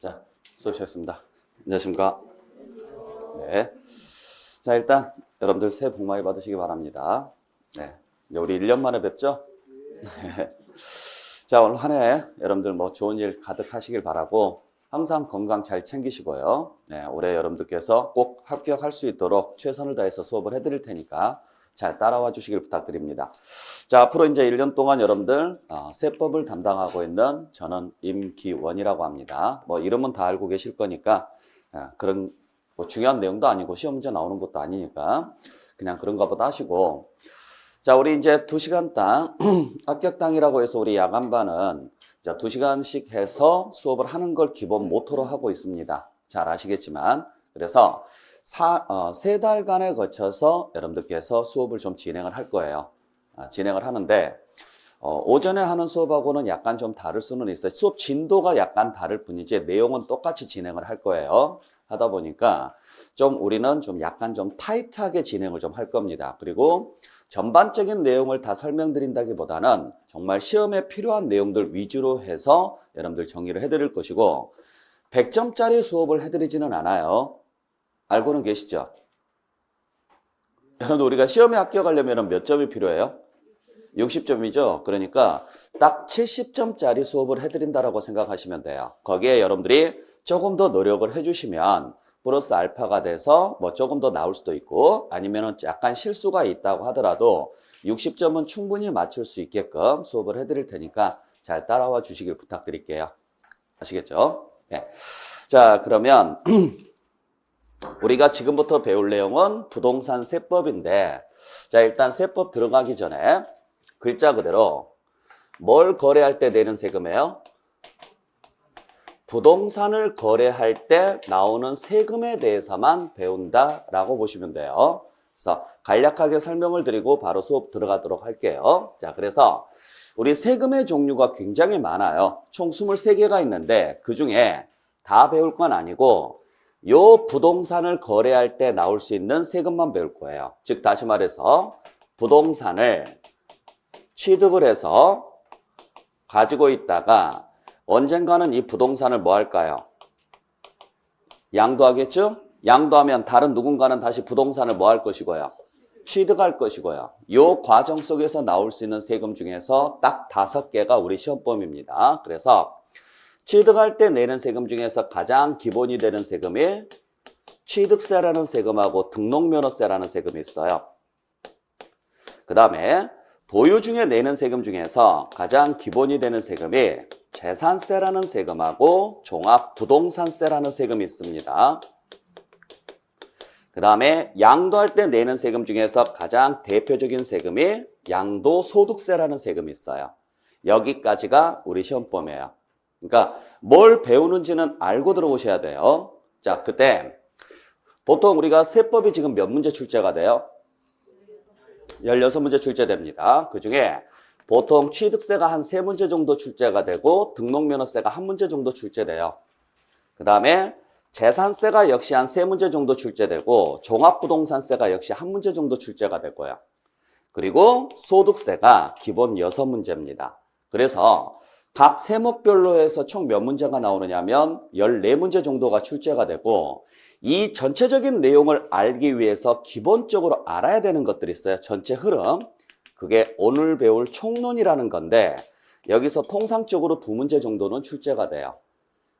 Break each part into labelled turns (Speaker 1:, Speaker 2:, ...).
Speaker 1: 자, 수업 시작했습니다. 안녕하십니까? 네. 자, 일단 여러분들 새해 복 많이 받으시기 바랍니다. 네. 이제 우리 1년 만에 뵙죠? 네. 자, 오늘 한 해 여러분들 뭐 좋은 일 가득하시길 바라고 항상 건강 잘 챙기시고요. 네, 올해 여러분들께서 꼭 합격할 수 있도록 최선을 다해서 수업을 해드릴 테니까 잘 따라와 주시길 부탁드립니다. 자, 앞으로 이제 1년 동안 여러분들 세법을 담당하고 있는 저는 임기원이라고 합니다. 뭐 이름은 다 알고 계실 거니까 그런 뭐 중요한 내용도 아니고 시험 문제 나오는 것도 아니니까 그냥 그런가 보다 하시고, 자, 우리 이제 2시간당 합격당이라고 해서 우리 야간반은 자, 2시간씩 해서 수업을 하는 걸 기본 모토로 하고 있습니다. 잘 아시겠지만, 그래서 3달간에 거쳐서 여러분들께서 수업을 좀 진행을 할 거예요. 진행을 하는데 오전에 하는 수업하고는 약간 좀 다를 수는 있어요. 수업 진도가 약간 다를 뿐이지 내용은 똑같이 진행을 할 거예요. 하다 보니까 좀 우리는 좀 약간 좀 타이트하게 진행을 좀 할 겁니다. 그리고 전반적인 내용을 다 설명드린다기보다는 정말 시험에 필요한 내용들 위주로 해서 여러분들 정리를 해드릴 것이고, 100점짜리 수업을 해드리지는 않아요. 알고는 계시죠? 여러분, 우리가 시험에 합격하려면 몇 점이 필요해요? 60점이죠. 그러니까 딱 70점짜리 수업을 해드린다라고 생각하시면 돼요. 거기에 여러분들이 조금 더 노력을 해주시면 플러스 알파가 돼서 뭐 조금 더 나올 수도 있고, 아니면 약간 실수가 있다고 하더라도 60점은 충분히 맞출 수 있게끔 수업을 해드릴 테니까 잘 따라와 주시길 부탁드릴게요. 아시겠죠? 네. 자, 그러면 우리가 지금부터 배울 내용은 부동산 세법인데, 자, 일단 세법 들어가기 전에 글자 그대로 뭘 거래할 때 내는 세금이에요? 부동산을 거래할 때 나오는 세금에 대해서만 배운다라고 보시면 돼요. 그래서 간략하게 설명을 드리고 바로 수업 들어가도록 할게요. 자, 그래서 우리 세금의 종류가 굉장히 많아요. 총 23개가 있는데 그 중에 다 배울 건 아니고 요 부동산을 거래할 때 나올 수 있는 세금만 배울 거예요. 즉 다시 말해서 부동산을 취득을 해서 가지고 있다가 언젠가는 이 부동산을 뭐 할까요? 양도하겠죠? 양도하면 다른 누군가는 다시 부동산을 뭐 할 것이고요? 취득할 것이고요. 요 과정 속에서 나올 수 있는 세금 중에서 딱 5개가 우리 시험범위입니다. 그래서 취득할 때 내는 세금 중에서 가장 기본이 되는 세금이 취득세라는 세금하고 등록면허세라는 세금이 있어요. 그 다음에 보유 중에 내는 세금 중에서 가장 기본이 되는 세금이 재산세라는 세금하고 종합부동산세라는 세금이 있습니다. 그 다음에 양도할 때 내는 세금 중에서 가장 대표적인 세금이 양도소득세라는 세금이 있어요. 여기까지가 우리 시험범위예요. 그러니까 뭘 배우는지는 알고 들어오셔야 돼요. 자, 그때 보통 우리가 세법이 지금 몇 문제 출제가 돼요? 16문제 출제됩니다. 그 중에 보통 취득세가 한 3문제 정도 출제가 되고 등록면허세가 1문제 정도 출제돼요. 그 다음에 재산세가 역시 한 3문제 정도 출제되고 종합부동산세가 역시 1문제 정도 출제가 되고요. 그리고 소득세가 기본 6문제입니다. 그래서 각 세목별로 해서 총 몇 문제가 나오느냐면 14문제 정도가 출제가 되고, 이 전체적인 내용을 알기 위해서 기본적으로 알아야 되는 것들이 있어요. 전체 흐름. 그게 오늘 배울 총론이라는 건데 여기서 통상적으로 2문제 정도는 출제가 돼요.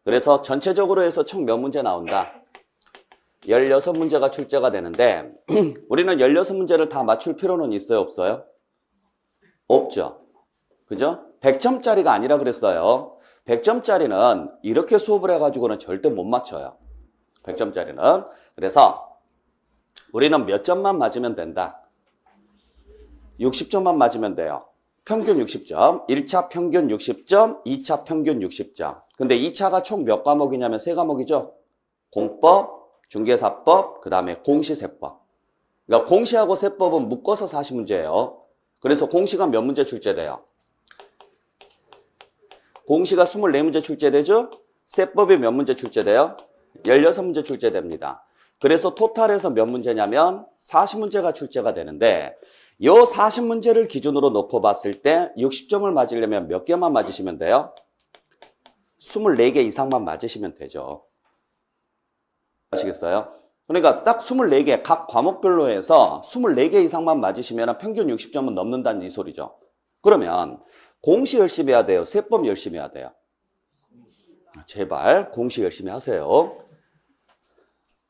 Speaker 1: 그래서 전체적으로 해서 총 몇 문제 나온다? 16문제가 출제가 되는데 우리는 16문제를 다 맞출 필요는 있어요, 없어요? 없죠. 그죠? 100점짜리가 아니라 그랬어요. 100점짜리는 이렇게 수업을 해가지고는 절대 못 맞춰요. 100점짜리는. 그래서 우리는 몇 점만 맞으면 된다? 60점만 맞으면 돼요. 평균 60점. 1차 평균 60점, 2차 평균 60점. 근데 2차가 총 몇 과목이냐면 3과목이죠. 공법, 중개사법, 그 다음에 공시세법. 그러니까 공시하고 세법은 묶어서 40문제예요. 그래서 공시가 몇 문제 출제돼요? 공시가 24문제 출제되죠? 세법이 몇 문제 출제돼요? 16문제 출제됩니다. 그래서 토탈에서 몇 문제냐면 40문제가 출제가 되는데 이 40문제를 기준으로 놓고 봤을 때 60점을 맞으려면 몇 개만 맞으시면 돼요? 24개 이상만 맞으시면 되죠. 아시겠어요? 그러니까 딱 24개, 각 과목별로 해서 24개 이상만 맞으시면 평균 60점은 넘는다는 이 소리죠. 그러면 공시 열심히 해야 돼요? 세법 열심히 해야 돼요? 제발 공시 열심히 하세요.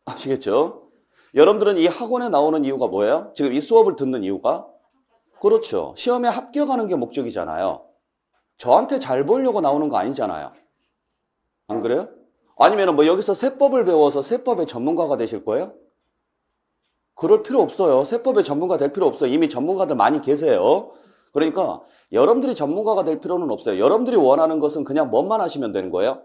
Speaker 1: 아시겠죠? 여러분들은 이 학원에 나오는 이유가 뭐예요? 지금 이 수업을 듣는 이유가? 그렇죠. 시험에 합격하는 게 목적이잖아요. 저한테 잘 보이려고 나오는 거 아니잖아요. 안 그래요? 아니면 뭐 여기서 세법을 배워서 세법의 전문가가 되실 거예요? 그럴 필요 없어요. 세법의 전문가 될 필요 없어요. 이미 전문가들 많이 계세요. 그러니까 여러분들이 전문가가 될 필요는 없어요. 여러분들이 원하는 것은 그냥 뭐만 하시면 되는 거예요?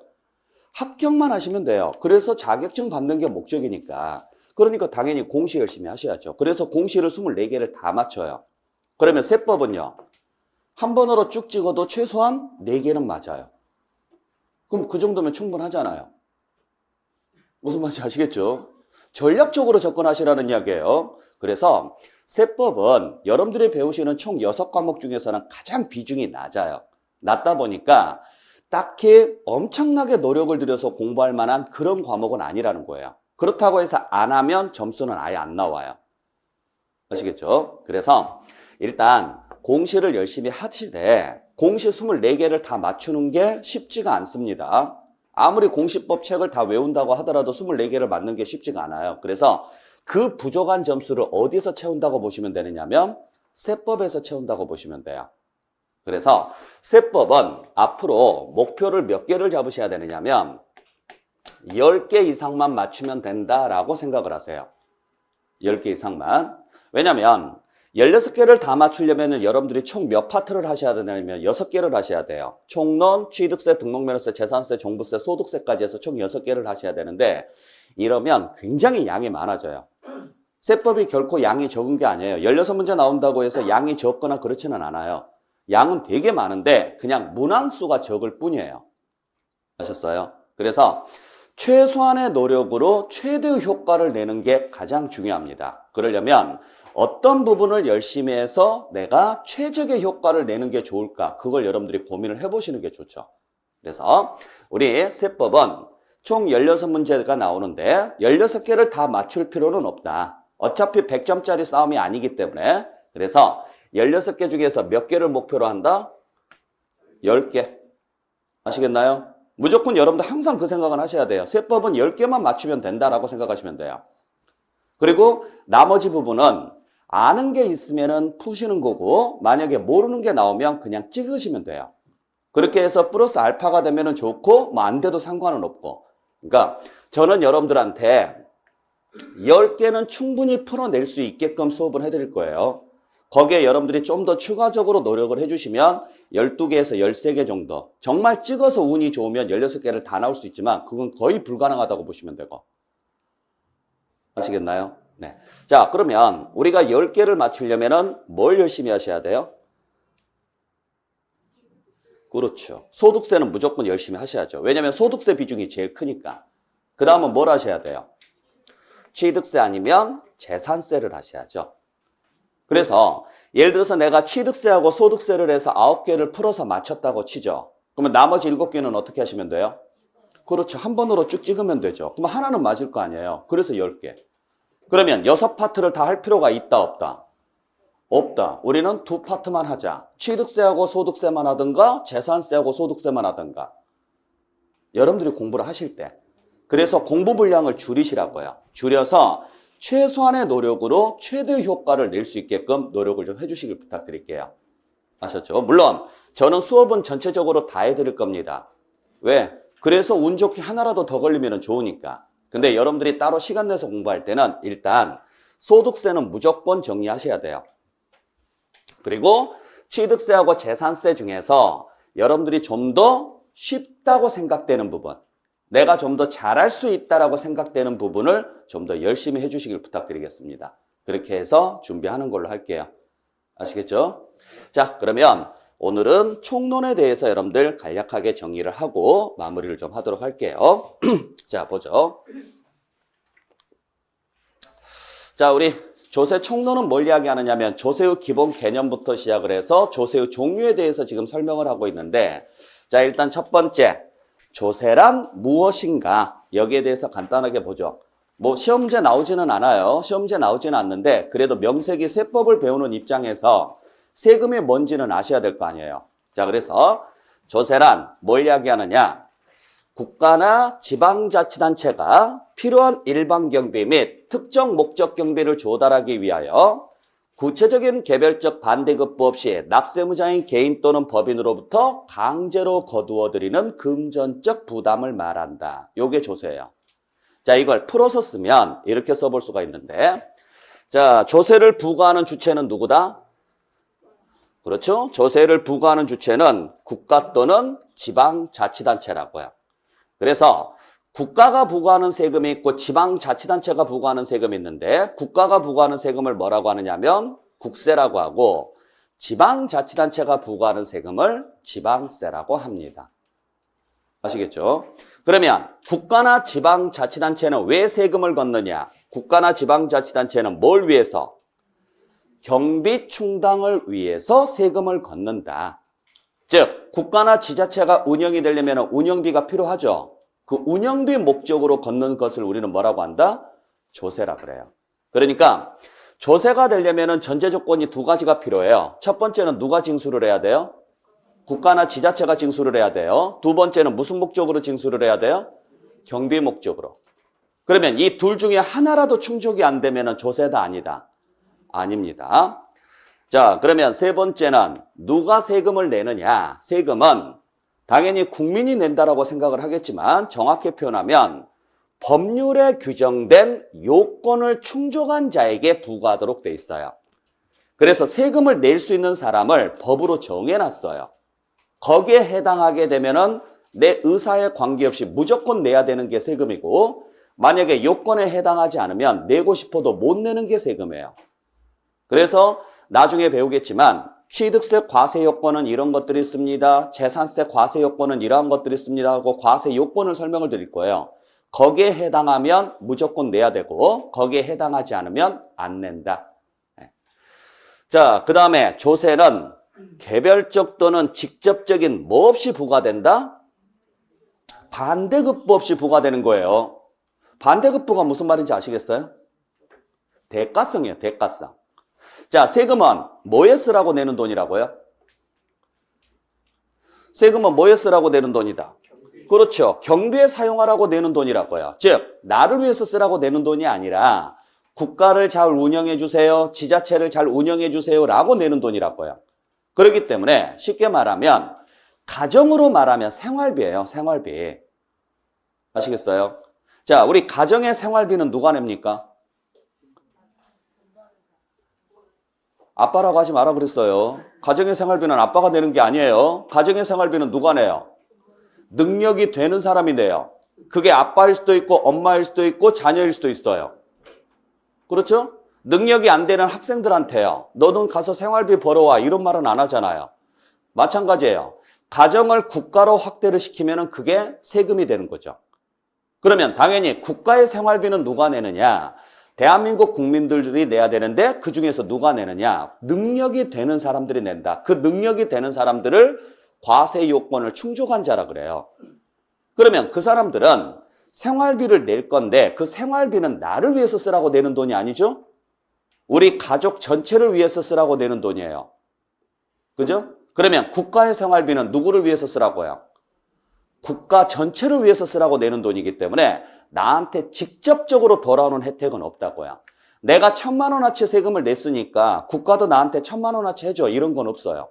Speaker 1: 합격만 하시면 돼요. 그래서 자격증 받는 게 목적이니까. 그러니까 당연히 공시 열심히 하셔야죠. 그래서 공시를 24개를 다 맞춰요. 그러면 세법은요. 한 번으로 쭉 찍어도 최소한 4개는 맞아요. 그럼 그 정도면 충분하잖아요. 무슨 말인지 아시겠죠? 전략적으로 접근하시라는 이야기예요. 그래서 세법은 여러분들이 배우시는 총 6과목 중에서는 가장 비중이 낮아요. 낮다 보니까 딱히 엄청나게 노력을 들여서 공부할 만한 그런 과목은 아니라는 거예요. 그렇다고 해서 안 하면 점수는 아예 안 나와요. 아시겠죠? 그래서 일단 공시를 열심히 하시되 공시 24개를 다 맞추는 게 쉽지가 않습니다. 아무리 공시법 책을 다 외운다고 하더라도 24개를 맞는 게 쉽지가 않아요. 그래서 그 부족한 점수를 어디서 채운다고 보시면 되느냐면 세법에서 채운다고 보시면 돼요. 그래서 세법은 앞으로 목표를 몇 개를 잡으셔야 되느냐면 10개 이상만 맞추면 된다라고 생각을 하세요. 10개 이상만. 왜냐면 16개를 다 맞추려면 여러분들이 총 몇 파트를 하셔야 되냐면 6개를 하셔야 돼요. 총론, 취득세, 등록면허세, 재산세, 종부세, 소득세까지 해서 총 6개를 하셔야 되는데 이러면 굉장히 양이 많아져요. 세법이 결코 양이 적은 게 아니에요. 16문제 나온다고 해서 양이 적거나 그렇지는 않아요. 양은 되게 많은데 그냥 문항수가 적을 뿐이에요. 아셨어요? 그래서 최소한의 노력으로 최대의 효과를 내는 게 가장 중요합니다. 그러려면 어떤 부분을 열심히 해서 내가 최적의 효과를 내는 게 좋을까? 그걸 여러분들이 고민을 해보시는 게 좋죠. 그래서 우리 세법은 총 16문제가 나오는데 16개를 다 맞출 필요는 없다. 어차피 100점짜리 싸움이 아니기 때문에 그래서 16개 중에서 몇 개를 목표로 한다? 10개. 아시겠나요? 무조건 여러분들 항상 그 생각은 하셔야 돼요. 세법은 10개만 맞추면 된다라고 생각하시면 돼요. 그리고 나머지 부분은 아는 게 있으면 푸시는 거고 만약에 모르는 게 나오면 그냥 찍으시면 돼요. 그렇게 해서 플러스 알파가 되면 좋고 뭐 안 돼도 상관은 없고. 그러니까 저는 여러분들한테 10개는 충분히 풀어낼 수 있게끔 수업을 해드릴 거예요. 거기에 여러분들이 좀 더 추가적으로 노력을 해주시면 12개에서 13개 정도 정말 찍어서 운이 좋으면 16개를 다 나올 수 있지만 그건 거의 불가능하다고 보시면 되고. 아시겠나요? 네. 자, 그러면 우리가 10개를 맞추려면 뭘 열심히 하셔야 돼요? 그렇죠. 소득세는 무조건 열심히 하셔야죠. 왜냐하면 소득세 비중이 제일 크니까. 그 다음은 뭘 하셔야 돼요? 취득세 아니면 재산세를 하셔야죠. 그래서 예를 들어서 내가 취득세하고 소득세를 해서 9개를 풀어서 맞췄다고 치죠. 그러면 나머지 7개는 어떻게 하시면 돼요? 그렇죠. 한 번으로 쭉 찍으면 되죠. 그럼 하나는 맞을 거 아니에요. 그래서 10개. 그러면 6파트를 다 할 필요가 있다 없다? 없다. 우리는 2파트만 하자. 취득세하고 소득세만 하든가 재산세하고 소득세만 하든가. 여러분들이 공부를 하실 때. 그래서 공부 분량을 줄이시라고요. 줄여서 최소한의 노력으로 최대 효과를 낼 수 있게끔 노력을 좀 해주시길 부탁드릴게요. 아셨죠? 물론 저는 수업은 전체적으로 다 해드릴 겁니다. 왜? 그래서 운 좋게 하나라도 더 걸리면 좋으니까. 근데 여러분들이 따로 시간 내서 공부할 때는 일단 소득세는 무조건 정리하셔야 돼요. 그리고 취득세하고 재산세 중에서 여러분들이 좀 더 쉽다고 생각되는 부분, 내가 좀 더 잘할 수 있다라고 생각되는 부분을 좀 더 열심히 해주시길 부탁드리겠습니다. 그렇게 해서 준비하는 걸로 할게요. 아시겠죠? 자, 그러면 오늘은 총론에 대해서 여러분들 간략하게 정리를 하고 마무리를 좀 하도록 할게요. 자, 보죠. 자, 우리 조세 총론은 뭘 이야기하느냐면 조세의 기본 개념부터 시작을 해서 조세의 종류에 대해서 지금 설명을 하고 있는데, 자, 일단 첫 번째, 조세란 무엇인가? 여기에 대해서 간단하게 보죠. 뭐 시험제 나오지는 않아요. 시험제 나오지는 않는데 그래도 명세기 세법을 배우는 입장에서 세금이 뭔지는 아셔야 될 거 아니에요. 자, 그래서 조세란 뭘 이야기하느냐? 국가나 지방자치단체가 필요한 일반 경비 및 특정 목적 경비를 조달하기 위하여 구체적인 개별적 반대급부 없이 납세무자인 개인 또는 법인으로부터 강제로 거두어들이는 금전적 부담을 말한다. 요게 조세예요. 자, 이걸 풀어서 쓰면 이렇게 써볼 수가 있는데, 자, 조세를 부과하는 주체는 누구다? 그렇죠? 조세를 부과하는 주체는 국가 또는 지방자치단체라고요. 그래서 국가가 부과하는 세금이 있고 지방자치단체가 부과하는 세금이 있는데 국가가 부과하는 세금을 뭐라고 하느냐면 국세라고 하고 지방자치단체가 부과하는 세금을 지방세라고 합니다. 아시겠죠? 그러면 국가나 지방자치단체는 왜 세금을 걷느냐? 국가나 지방자치단체는 뭘 위해서? 경비 충당을 위해서 세금을 걷는다. 즉 국가나 지자체가 운영이 되려면 운영비가 필요하죠. 그 운영비 목적으로 걷는 것을 우리는 뭐라고 한다? 조세라 그래요. 그러니까 조세가 되려면 전제 조건이 두 가지가 필요해요. 첫 번째는 누가 징수를 해야 돼요? 국가나 지자체가 징수를 해야 돼요. 두 번째는 무슨 목적으로 징수를 해야 돼요? 경비 목적으로. 그러면 이 둘 중에 하나라도 충족이 안 되면 조세다 아니다? 아닙니다. 자, 그러면 세 번째는 누가 세금을 내느냐? 세금은 당연히 국민이 낸다라고 생각을 하겠지만 정확히 표현하면 법률에 규정된 요건을 충족한 자에게 부과하도록 돼 있어요. 그래서 세금을 낼 수 있는 사람을 법으로 정해놨어요. 거기에 해당하게 되면은 내 의사에 관계없이 무조건 내야 되는 게 세금이고 만약에 요건에 해당하지 않으면 내고 싶어도 못 내는 게 세금이에요. 그래서 나중에 배우겠지만 취득세 과세 요건은 이런 것들이 있습니다. 재산세 과세 요건은 이러한 것들이 있습니다 하고 과세 요건을 설명을 드릴 거예요. 거기에 해당하면 무조건 내야 되고 거기에 해당하지 않으면 안 낸다. 자, 그 다음에 조세는 개별적 또는 직접적인 뭐 없이 부과된다? 반대급부 없이 부과되는 거예요. 반대급부가 무슨 말인지 아시겠어요? 대가성이에요. 대가성. 자, 세금은 뭐에 쓰라고 내는 돈이라고요? 세금은 뭐에 쓰라고 내는 돈이다? 그렇죠. 경비에 사용하라고 내는 돈이라고요. 즉, 나를 위해서 쓰라고 내는 돈이 아니라 국가를 잘 운영해 주세요. 지자체를 잘 운영해 주세요. 라고 내는 돈이라고요. 그렇기 때문에 쉽게 말하면 가정으로 말하면 생활비예요. 생활비. 아시겠어요? 자, 우리 가정의 생활비는 누가 냅니까? 아빠라고 하지 마라 그랬어요. 가정의 생활비는 아빠가 내는 게 아니에요. 가정의 생활비는 누가 내요? 능력이 되는 사람이 내요. 그게 아빠일 수도 있고 엄마일 수도 있고 자녀일 수도 있어요. 그렇죠? 능력이 안 되는 학생들한테요. 너는 가서 생활비 벌어와 이런 말은 안 하잖아요. 마찬가지예요. 가정을 국가로 확대를 시키면 그게 세금이 되는 거죠. 그러면 당연히 국가의 생활비는 누가 내느냐? 대한민국 국민들이 내야 되는데 그중에서 누가 내느냐? 능력이 되는 사람들이 낸다. 그 능력이 되는 사람들을 과세 요건을 충족한 자라 그래요. 그러면 그 사람들은 생활비를 낼 건데 그 생활비는 나를 위해서 쓰라고 내는 돈이 아니죠? 우리 가족 전체를 위해서 쓰라고 내는 돈이에요. 그죠? 그러면 국가의 생활비는 누구를 위해서 쓰라고요? 국가 전체를 위해서 쓰라고 내는 돈이기 때문에 나한테 직접적으로 돌아오는 혜택은 없다고요. 내가 1,000만 원어치 세금을 냈으니까 국가도 나한테 1,000만 원어치 해줘. 이런 건 없어요.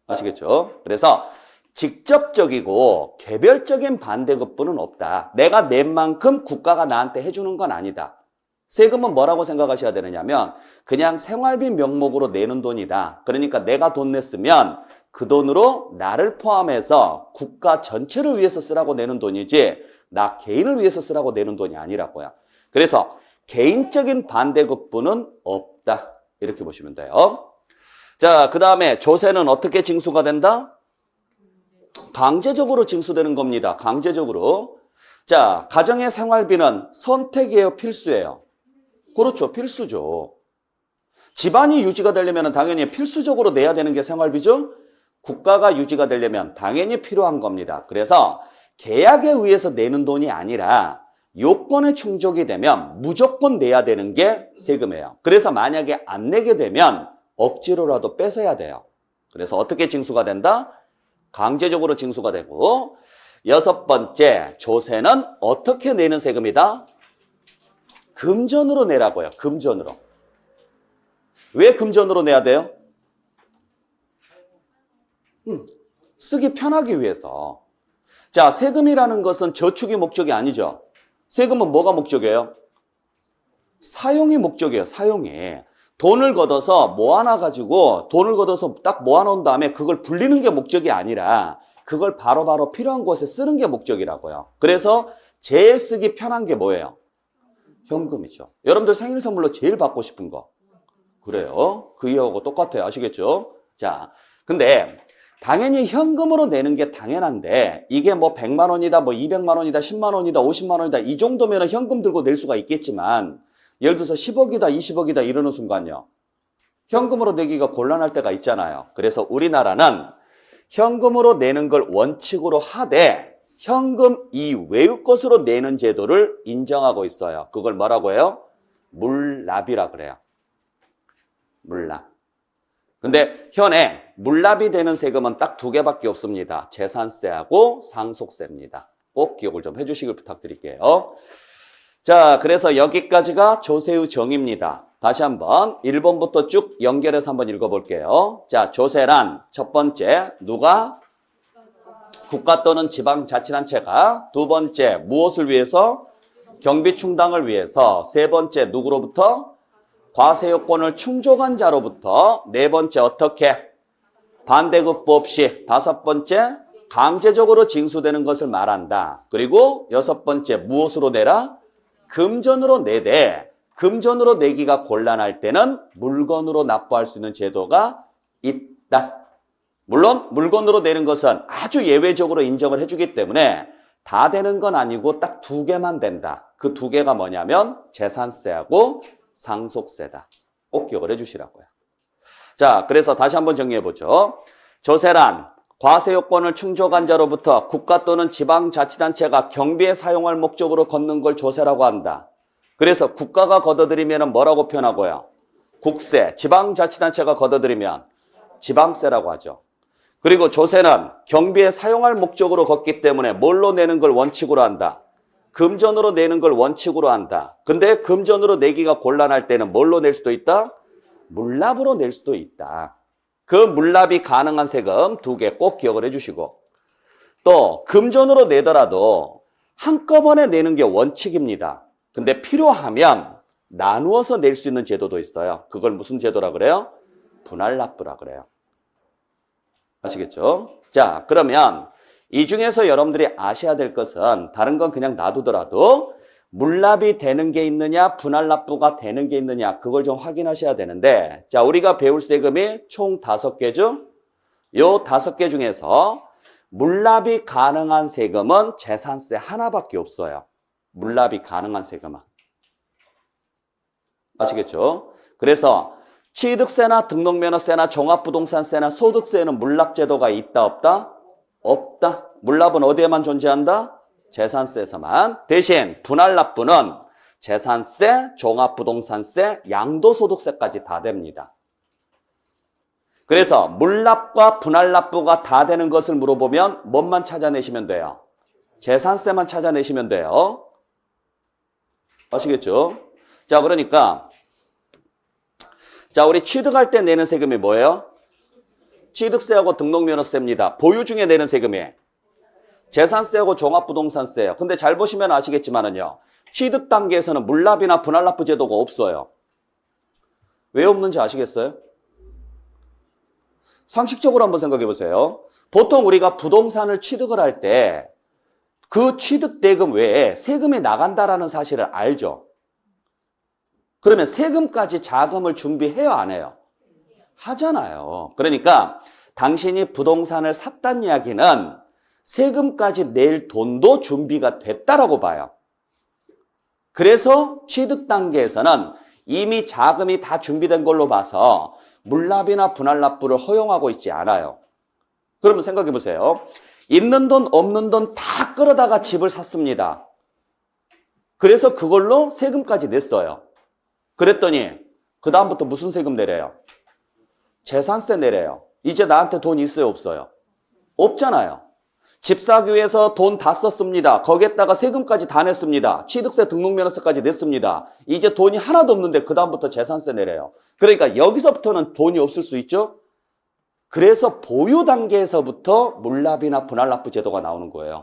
Speaker 1: 아시겠죠? 그래서 직접적이고 개별적인 반대급부는 없다. 내가 낸 만큼 국가가 나한테 해주는 건 아니다. 세금은 뭐라고 생각하셔야 되느냐면 그냥 생활비 명목으로 내는 돈이다. 그러니까 내가 돈 냈으면 그 돈으로 나를 포함해서 국가 전체를 위해서 쓰라고 내는 돈이지 나 개인을 위해서 쓰라고 내는 돈이 아니라고요. 그래서 개인적인 반대급부는 없다. 이렇게 보시면 돼요. 자, 그 다음에 조세는 어떻게 징수가 된다? 강제적으로 징수되는 겁니다. 강제적으로. 자, 가정의 생활비는 선택이에요? 필수예요? 그렇죠. 필수죠. 집안이 유지가 되려면 당연히 필수적으로 내야 되는 게 생활비죠? 국가가 유지가 되려면 당연히 필요한 겁니다. 그래서 계약에 의해서 내는 돈이 아니라 요건에 충족이 되면 무조건 내야 되는 게 세금이에요. 그래서 만약에 안 내게 되면 억지로라도 뺏어야 돼요. 그래서 어떻게 징수가 된다? 강제적으로 징수가 되고, 여섯 번째, 조세는 어떻게 내는 세금이다? 금전으로 내라고요. 금전으로. 왜 금전으로 내야 돼요? 쓰기 편하기 위해서. 자, 세금이라는 것은 저축이 목적이 아니죠. 세금은 뭐가 목적이에요? 사용이 목적이에요. 사용이. 돈을 걷어서 모아놔가지고 돈을 걷어서 딱 모아놓은 다음에 그걸 불리는 게 목적이 아니라 그걸 바로바로 필요한 곳에 쓰는 게 목적이라고요. 그래서 제일 쓰기 편한 게 뭐예요? 현금이죠. 여러분들 생일 선물로 제일 받고 싶은 거. 그래요. 그 이하고 똑같아요. 아시겠죠? 자, 근데 당연히 현금으로 내는 게 당연한데 이게 뭐 100만 원이다, 뭐 200만 원이다, 10만 원이다, 50만 원이다 이 정도면 현금 들고 낼 수가 있겠지만 예를 들어서 10억이다, 20억이다 이러는 순간요. 현금으로 내기가 곤란할 때가 있잖아요. 그래서 우리나라는 현금으로 내는 걸 원칙으로 하되 현금 이외의 것으로 내는 제도를 인정하고 있어요. 그걸 뭐라고 해요? 물납이라 그래요. 물납. 근데 현행 물납이 되는 세금은 딱 두 개밖에 없습니다. 재산세하고 상속세입니다. 꼭 기억을 좀 해주시길 부탁드릴게요. 자, 그래서 여기까지가 조세의 정의입니다. 다시 한번 1번부터 쭉 연결해서 한번 읽어볼게요. 자, 조세란 첫 번째 누가? 국가 또는 지방자치단체가. 두 번째 무엇을 위해서? 경비 충당을 위해서. 세 번째 누구로부터? 과세 요건을 충족한 자로부터. 네 번째 어떻게? 반대급부 없이. 다섯 번째 강제적으로 징수되는 것을 말한다. 그리고 여섯 번째 무엇으로 내라? 금전으로 내되 금전으로 내기가 곤란할 때는 물건으로 납부할 수 있는 제도가 있다. 물론 물건으로 내는 것은 아주 예외적으로 인정을 해주기 때문에 다 되는 건 아니고 딱 두 개만 된다. 그 두 개가 뭐냐면 재산세하고 상속세다. 꼭 기억을 해주시라고요. 자, 그래서 다시 한번 정리해보죠. 조세란 과세 요건을 충족한 자로부터 국가 또는 지방자치단체가 경비에 사용할 목적으로 걷는 걸 조세라고 한다. 그래서 국가가 걷어들이면 뭐라고 표현하고요? 국세, 지방자치단체가 걷어들이면 지방세라고 하죠. 그리고 조세는 경비에 사용할 목적으로 걷기 때문에 뭘로 내는 걸 원칙으로 한다? 금전으로 내는 걸 원칙으로 한다. 근데 금전으로 내기가 곤란할 때는 뭘로 낼 수도 있다? 물납으로 낼 수도 있다. 그 물납이 가능한 세금 두 개 꼭 기억을 해주시고, 또 금전으로 내더라도 한꺼번에 내는 게 원칙입니다. 근데 필요하면 나누어서 낼 수 있는 제도도 있어요. 그걸 무슨 제도라 그래요? 분할납부라 그래요. 아시겠죠? 자, 그러면 이 중에서 여러분들이 아셔야 될 것은 다른 건 그냥 놔두더라도 물납이 되는 게 있느냐 분할납부가 되는 게 있느냐 그걸 좀 확인하셔야 되는데, 자, 우리가 배울 세금이 총 5개죠? 요 5개 중에서 물납이 가능한 세금은 재산세 하나밖에 없어요. 물납이 가능한 세금은. 아시겠죠? 그래서 취득세나 등록면허세나 종합부동산세나 소득세에는 물납제도가 있다 없다? 없다. 물납은 어디에만 존재한다? 재산세에서만. 대신 분할납부는 재산세, 종합부동산세, 양도소득세까지 다 됩니다. 그래서 물납과 분할납부가 다 되는 것을 물어보면 뭔만 찾아내시면 돼요? 재산세만 찾아내시면 돼요. 아시겠죠? 자, 그러니까 자, 우리 취득할 때 내는 세금이 뭐예요? 취득세하고 등록면허세입니다. 보유 중에 내는 세금이 재산세하고 종합부동산세예요. 근데 잘 보시면 아시겠지만은요, 취득 단계에서는 물납이나 분할납부 제도가 없어요. 왜 없는지 아시겠어요? 상식적으로 한번 생각해 보세요. 보통 우리가 부동산을 취득을 할 때 그 취득 대금 외에 세금이 나간다라는 사실을 알죠. 그러면 세금까지 자금을 준비해요, 안 해요? 하잖아요. 그러니까 당신이 부동산을 샀다는 이야기는 세금까지 낼 돈도 준비가 됐다라고 봐요. 그래서 취득 단계에서는 이미 자금이 다 준비된 걸로 봐서 물납이나 분할납부를 허용하고 있지 않아요. 그러면 생각해 보세요. 있는 돈 없는 돈 다 끌어다가 집을 샀습니다. 그래서 그걸로 세금까지 냈어요. 그랬더니 그 다음부터 무슨 세금 내려요? 재산세 내려요. 이제 나한테 돈 있어요 없어요? 없잖아요. 집 사기 위해서 돈 다 썼습니다. 거기에다가 세금까지 다 냈습니다. 취득세 등록면허세까지 냈습니다. 이제 돈이 하나도 없는데 그 다음부터 재산세 내려요. 그러니까 여기서부터는 돈이 없을 수 있죠. 그래서 보유 단계에서부터 물납이나 분할납부 제도가 나오는 거예요.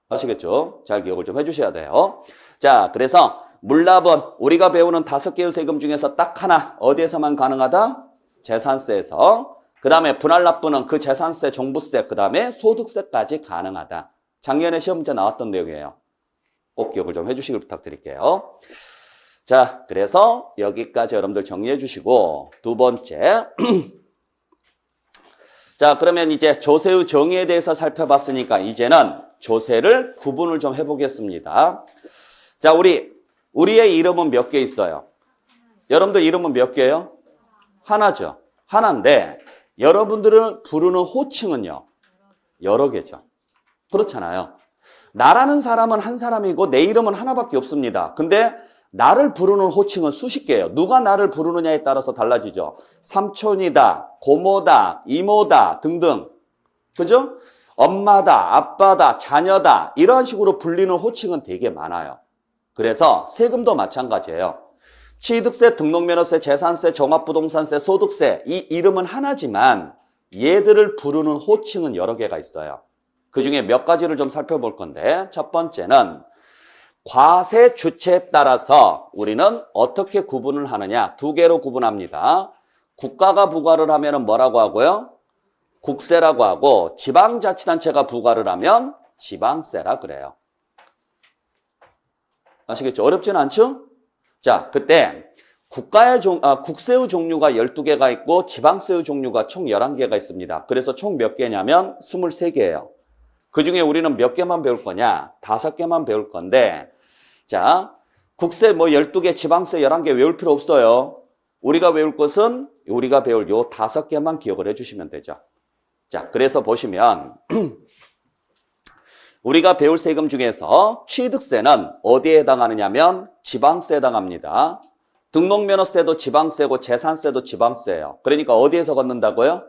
Speaker 1: 아시겠죠? 잘 기억을 좀 해주셔야 돼요. 자, 그래서 물납은 우리가 배우는 5개의 세금 중에서 딱 하나, 어디에서만 가능하다? 재산세에서. 그 다음에 분할납부는 그 재산세, 종부세, 그 다음에 소득세까지 가능하다. 작년에 시험 문제 나왔던 내용이에요. 꼭 기억을 좀 해주시길 부탁드릴게요. 자, 그래서 여기까지 여러분들 정리해 주시고, 두 번째. 자, 그러면 이제 조세의 정의에 대해서 살펴봤으니까 이제는 조세를 구분을 좀 해보겠습니다. 자, 우리의 이름은 몇 개 있어요? 여러분들 이름은 몇 개예요? 하나죠. 하나인데 여러분들은 부르는 호칭은요? 여러 개죠. 그렇잖아요. 나라는 사람은 한 사람이고 내 이름은 하나밖에 없습니다. 근데 나를 부르는 호칭은 수십 개예요. 누가 나를 부르느냐에 따라서 달라지죠. 삼촌이다, 고모다, 이모다 등등. 그죠? 엄마다, 아빠다, 자녀다 이런 식으로 불리는 호칭은 되게 많아요. 그래서 세금도 마찬가지예요. 취득세, 등록면허세, 재산세, 종합부동산세, 소득세 이 이름은 하나지만 얘들을 부르는 호칭은 여러 개가 있어요. 그중에 몇 가지를 좀 살펴볼 건데 첫 번째는 과세 주체에 따라서 우리는 어떻게 구분을 하느냐. 두 개로 구분합니다. 국가가 부과를 하면 뭐라고 하고요? 국세라고 하고 지방자치단체가 부과를 하면 지방세라 그래요. 아시겠죠? 어렵진 않죠? 자, 그때 국세의 종류가 12개가 있고 지방세의 종류가 총 11개가 있습니다. 그래서 총 몇 개냐면 23개예요. 그중에 우리는 몇 개만 배울 거냐? 5개만 배울 건데 자, 국세 12개, 지방세 11개 외울 필요 없어요. 우리가 외울 것은 우리가 배울 요 5개만 기억을 해주시면 되죠. 자, 그래서 보시면 우리가 배울 세금 중에서 취득세는 어디에 해당하느냐면 지방세에 해당합니다. 등록면허세도 지방세고 재산세도 지방세예요. 그러니까 어디에서 걷는다고요?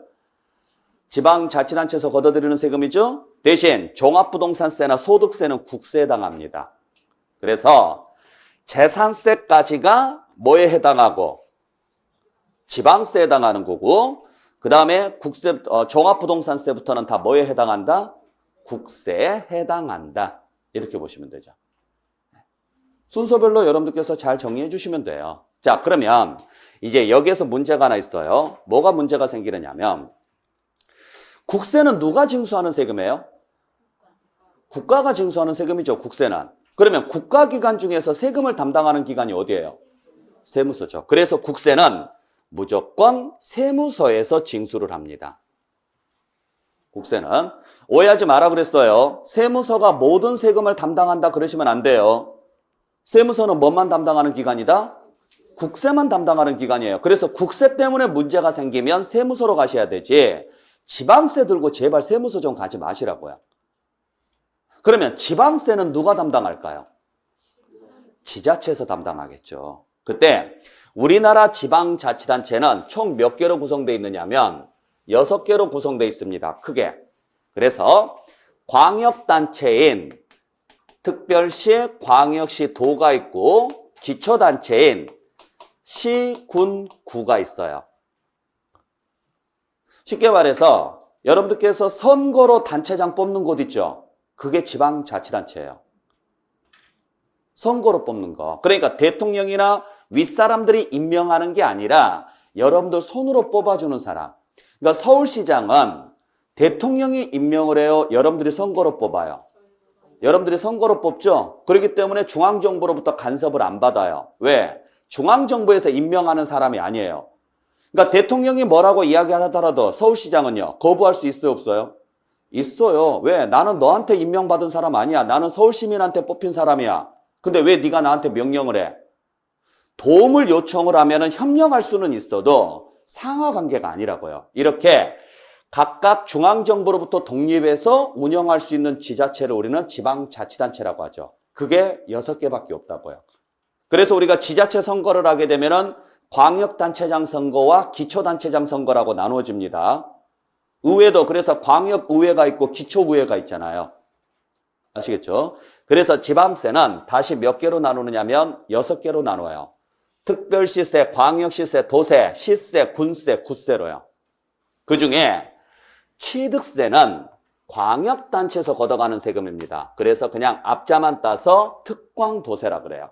Speaker 1: 지방자치단체에서 걷어들이는 세금이죠. 대신 종합부동산세나 소득세는 국세에 해당합니다. 그래서 재산세까지가 뭐에 해당하고 지방세에 해당하는 거고 그 다음에 종합부동산세부터는 다 뭐에 해당한다? 국세에 해당한다. 이렇게 보시면 되죠. 순서별로 여러분들께서 잘 정리해 주시면 돼요. 자, 그러면 이제 여기에서 문제가 하나 있어요. 뭐가 문제가 생기느냐면 국세는 누가 징수하는 세금이에요? 국가가 징수하는 세금이죠. 국세는. 그러면 국가기관 중에서 세금을 담당하는 기관이 어디예요? 세무서죠. 그래서 국세는 무조건 세무서에서 징수를 합니다. 국세는. 오해하지 마라 그랬어요. 세무서가 모든 세금을 담당한다 그러시면 안 돼요. 세무서는 뭐만 담당하는 기관이다? 국세만 담당하는 기관이에요. 그래서 국세 때문에 문제가 생기면 세무서로 가셔야 되지 지방세 들고 제발 세무서 좀 가지 마시라고요. 그러면 지방세는 누가 담당할까요? 지자체에서 담당하겠죠. 그때 우리나라 지방자치단체는 총 몇 개로 구성되어 있느냐면 6개로 구성되어 있습니다. 크게. 그래서 광역단체인 특별시, 광역시, 도가 있고 기초단체인 시, 군, 구가 있어요. 쉽게 말해서 여러분들께서 선거로 단체장 뽑는 곳 있죠? 그게 지방자치단체예요. 선거로 뽑는 거. 그러니까 대통령이나 윗사람들이 임명하는 게 아니라 여러분들 손으로 뽑아주는 사람. 그러니까 서울시장은 대통령이 임명을 해요? 여러분들이 선거로 뽑아요? 여러분들이 선거로 뽑죠? 그렇기 때문에 중앙정부로부터 간섭을 안 받아요. 왜? 중앙정부에서 임명하는 사람이 아니에요. 그러니까 대통령이 뭐라고 이야기하더라도 서울시장은요, 거부할 수 있어요, 없어요? 있어요. 왜? 나는 너한테 임명받은 사람 아니야. 나는 서울시민한테 뽑힌 사람이야. 근데 왜 네가 나한테 명령을 해? 도움을 요청을 하면은 협력할 수는 있어도 상하 관계가 아니라고요. 이렇게 각각 중앙정부로부터 독립해서 운영할 수 있는 지자체를 우리는 지방자치단체라고 하죠. 그게 6개밖에 없다고요. 그래서 우리가 지자체 선거를 하게 되면은 광역단체장 선거와 기초단체장 선거라고 나누어집니다. 의회도 그래서 광역의회가 있고 기초의회가 있잖아요. 아시겠죠? 그래서 지방세는 다시 몇 개로 나누느냐면 6개로 나눠요. 특별시세, 광역시세, 도세, 시세, 군세, 구세로요. 그중에 취득세는 광역단체에서 걷어가는 세금입니다. 그래서 그냥 앞자만 따서 특광도세라 그래요.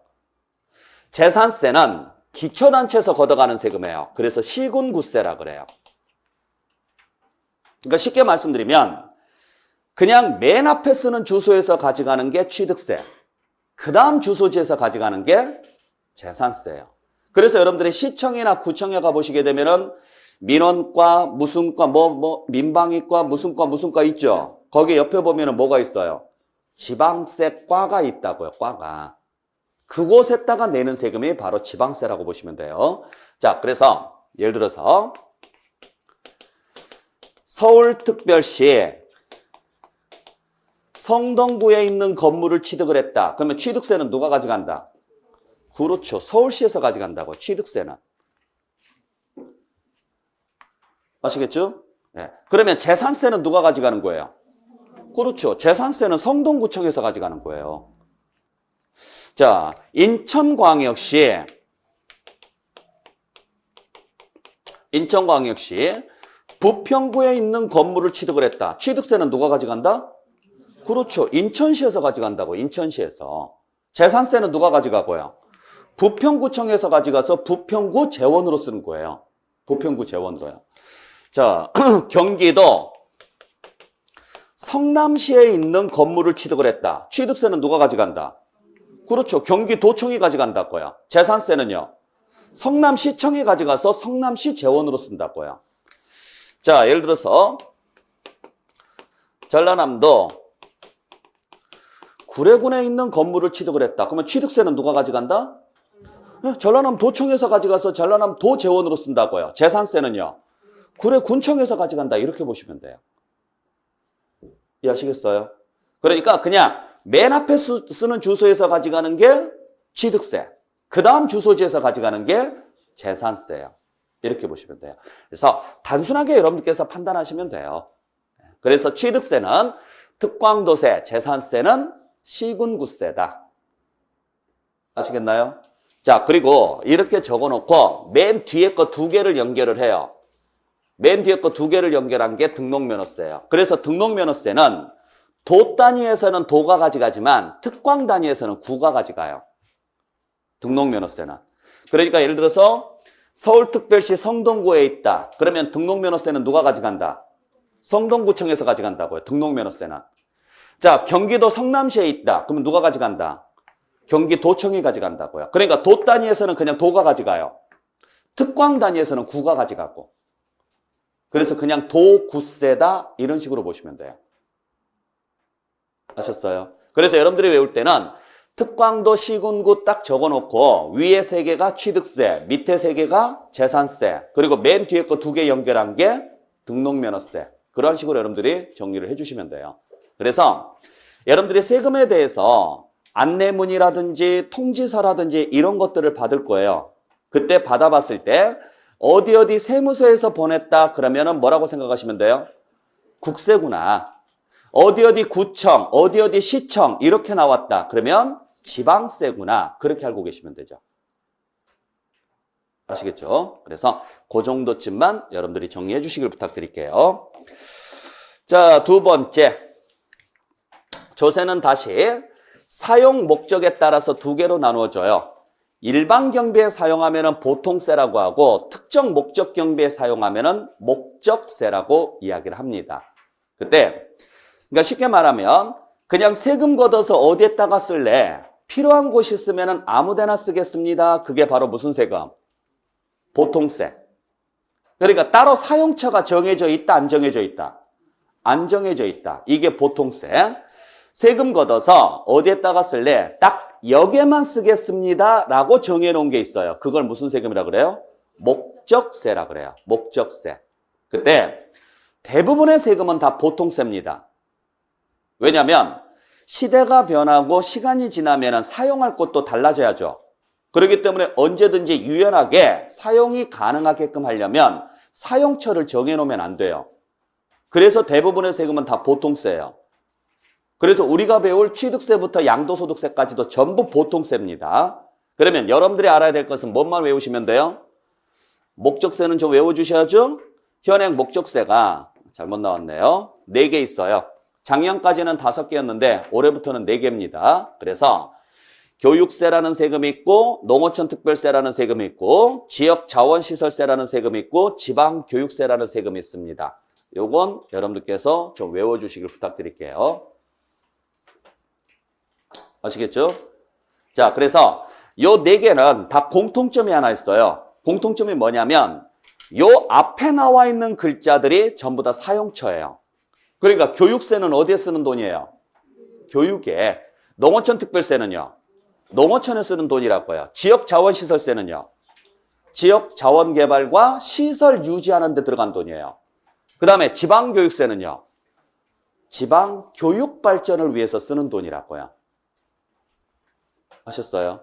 Speaker 1: 재산세는 기초단체에서 걷어가는 세금이에요. 그래서 시군구세라 그래요. 그러니까 쉽게 말씀드리면 그냥 맨 앞에 쓰는 주소에서 가져가는 게 취득세, 그 다음 주소지에서 가져가는 게 재산세예요. 그래서 여러분들이 시청이나 구청에 가보시게 되면은 민원과 무슨 과 민방위과 무슨 과 있죠. 거기 옆에 보면은 뭐가 있어요? 지방세과가 있다고요. 과가. 그곳에다가 내는 세금이 바로 지방세라고 보시면 돼요. 자, 그래서 예를 들어서 서울특별시 성동구에 있는 건물을 취득을 했다. 그러면 취득세는 누가 가져간다? 그렇죠. 서울시에서 가져간다고. 취득세는. 아시겠죠? 네. 그러면 재산세는 누가 가져가는 거예요? 그렇죠. 재산세는 성동구청에서 가져가는 거예요. 자, 인천광역시 부평구에 있는 건물을 취득을 했다. 취득세는 누가 가져간다? 그렇죠. 인천시에서 가져간다고. 인천시에서. 재산세는 누가 가져가고요? 부평구청에서 가져가서 부평구 재원으로 쓰는 거예요. 부평구 재원으로요. 자, 경기도 성남시에 있는 건물을 취득을 했다. 취득세는 누가 가져간다? 그렇죠. 경기도청이 가져간다고요. 재산세는요? 성남시청이 가져가서 성남시 재원으로 쓴다고요. 자, 예를 들어서 전라남도 구례군에 있는 건물을 취득을 했다. 그러면 취득세는 누가 가져간다? 전라남도청에서 가져가서 전라남도 재원으로 쓴다고요. 재산세는요? 구례군청에서 가져간다. 이렇게 보시면 돼요. 이해하시겠어요? 그러니까 그냥 맨 앞에 쓰는 주소에서 가져가는 게 취득세, 그 다음 주소지에서 가져가는 게 재산세예요. 이렇게 보시면 돼요. 그래서 단순하게 여러분들께서 판단하시면 돼요. 그래서 취득세는 특광도세, 재산세는 시군구세다. 아시겠나요? 자, 그리고 이렇게 적어놓고 맨 뒤에 거 2개를 연결을 해요. 맨 뒤에 거 2개를 연결한 게 등록면허세예요. 그래서 등록면허세는 도 단위에서는 도가 가져가지만 특광 단위에서는 구가 가져가요. 등록면허세는. 그러니까 예를 들어서 서울특별시 성동구에 있다. 그러면 등록면허세는 누가 가져간다? 성동구청에서 가져간다고요. 등록면허세는. 자, 경기도 성남시에 있다. 그러면 누가 가져간다? 경기도청이 가져간다고요. 그러니까 도 단위에서는 그냥 도가 가져가요. 특광 단위에서는 구가 가져가고. 그래서 그냥 도구세다 이런 식으로 보시면 돼요. 아셨어요? 그래서 여러분들이 외울 때는 특광도 시군구 딱 적어놓고 위에 3개가 취득세, 밑에 3개가 재산세, 그리고 맨 뒤에 거 2개 연결한 게 등록면허세. 그런 식으로 여러분들이 정리를 해주시면 돼요. 그래서 여러분들이 세금에 대해서 안내문이라든지 통지서라든지 이런 것들을 받을 거예요. 그때 받아봤을 때 어디 세무서에서 보냈다 그러면은 뭐라고 생각하시면 돼요? 국세구나. 어디 구청, 어디 시청 이렇게 나왔다. 그러면 지방세구나. 그렇게 알고 계시면 되죠. 아시겠죠? 그래서 그 정도쯤만 여러분들이 정리해 주시길 부탁드릴게요. 자, 2번째. 조세는 다시 사용 목적에 따라서 2개로 나누어져요. 일반 경비에 사용하면 보통세라고 하고 특정 목적 경비에 사용하면 목적세라고 이야기를 합니다. 그러니까 쉽게 말하면 그냥 세금 걷어서 어디에다가 쓸래? 필요한 곳이 있으면 아무데나 쓰겠습니다. 그게 바로 무슨 세금? 보통세. 그러니까 따로 사용처가 정해져 있다, 안 정해져 있다? 안 정해져 있다. 이게 보통세. 세금 걷어서 어디에다가 쓸래? 딱 여기에만 쓰겠습니다 라고 정해놓은 게 있어요. 그걸 무슨 세금이라 그래요? 목적세라 그래요. 목적세. 그때 대부분의 세금은 다 보통세입니다. 왜냐하면 시대가 변하고 시간이 지나면 사용할 것도 달라져야죠. 그렇기 때문에 언제든지 유연하게 사용이 가능하게끔 하려면 사용처를 정해놓으면 안 돼요. 그래서 대부분의 세금은 다 보통세예요. 그래서 우리가 배울 취득세부터 양도소득세까지도 전부 보통세입니다. 그러면 여러분들이 알아야 될 것은 뭔만 외우시면 돼요? 목적세는 좀 외워주셔야죠. 현행 목적세가 잘못 나왔네요. 4개 있어요. 작년까지는 5개였는데 올해부터는 4개입니다. 그래서 교육세라는 세금이 있고 농어촌 특별세라는 세금이 있고 지역자원시설세라는 세금이 있고 지방교육세라는 세금이 있습니다. 요건 여러분들께서 좀 외워주시길 부탁드릴게요. 아시겠죠? 자, 그래서 요 4개는 다 공통점이 하나 있어요. 공통점이 뭐냐면 요 앞에 나와 있는 글자들이 전부 다 사용처예요. 그러니까 교육세는 어디에 쓰는 돈이에요? 교육에. 농어촌 특별세는요? 농어촌에 쓰는 돈이라고요. 지역자원시설세는요? 지역자원개발과 시설 유지하는 데 들어간 돈이에요. 그 다음에 지방교육세는요? 지방교육발전을 위해서 쓰는 돈이라고요. 하셨어요?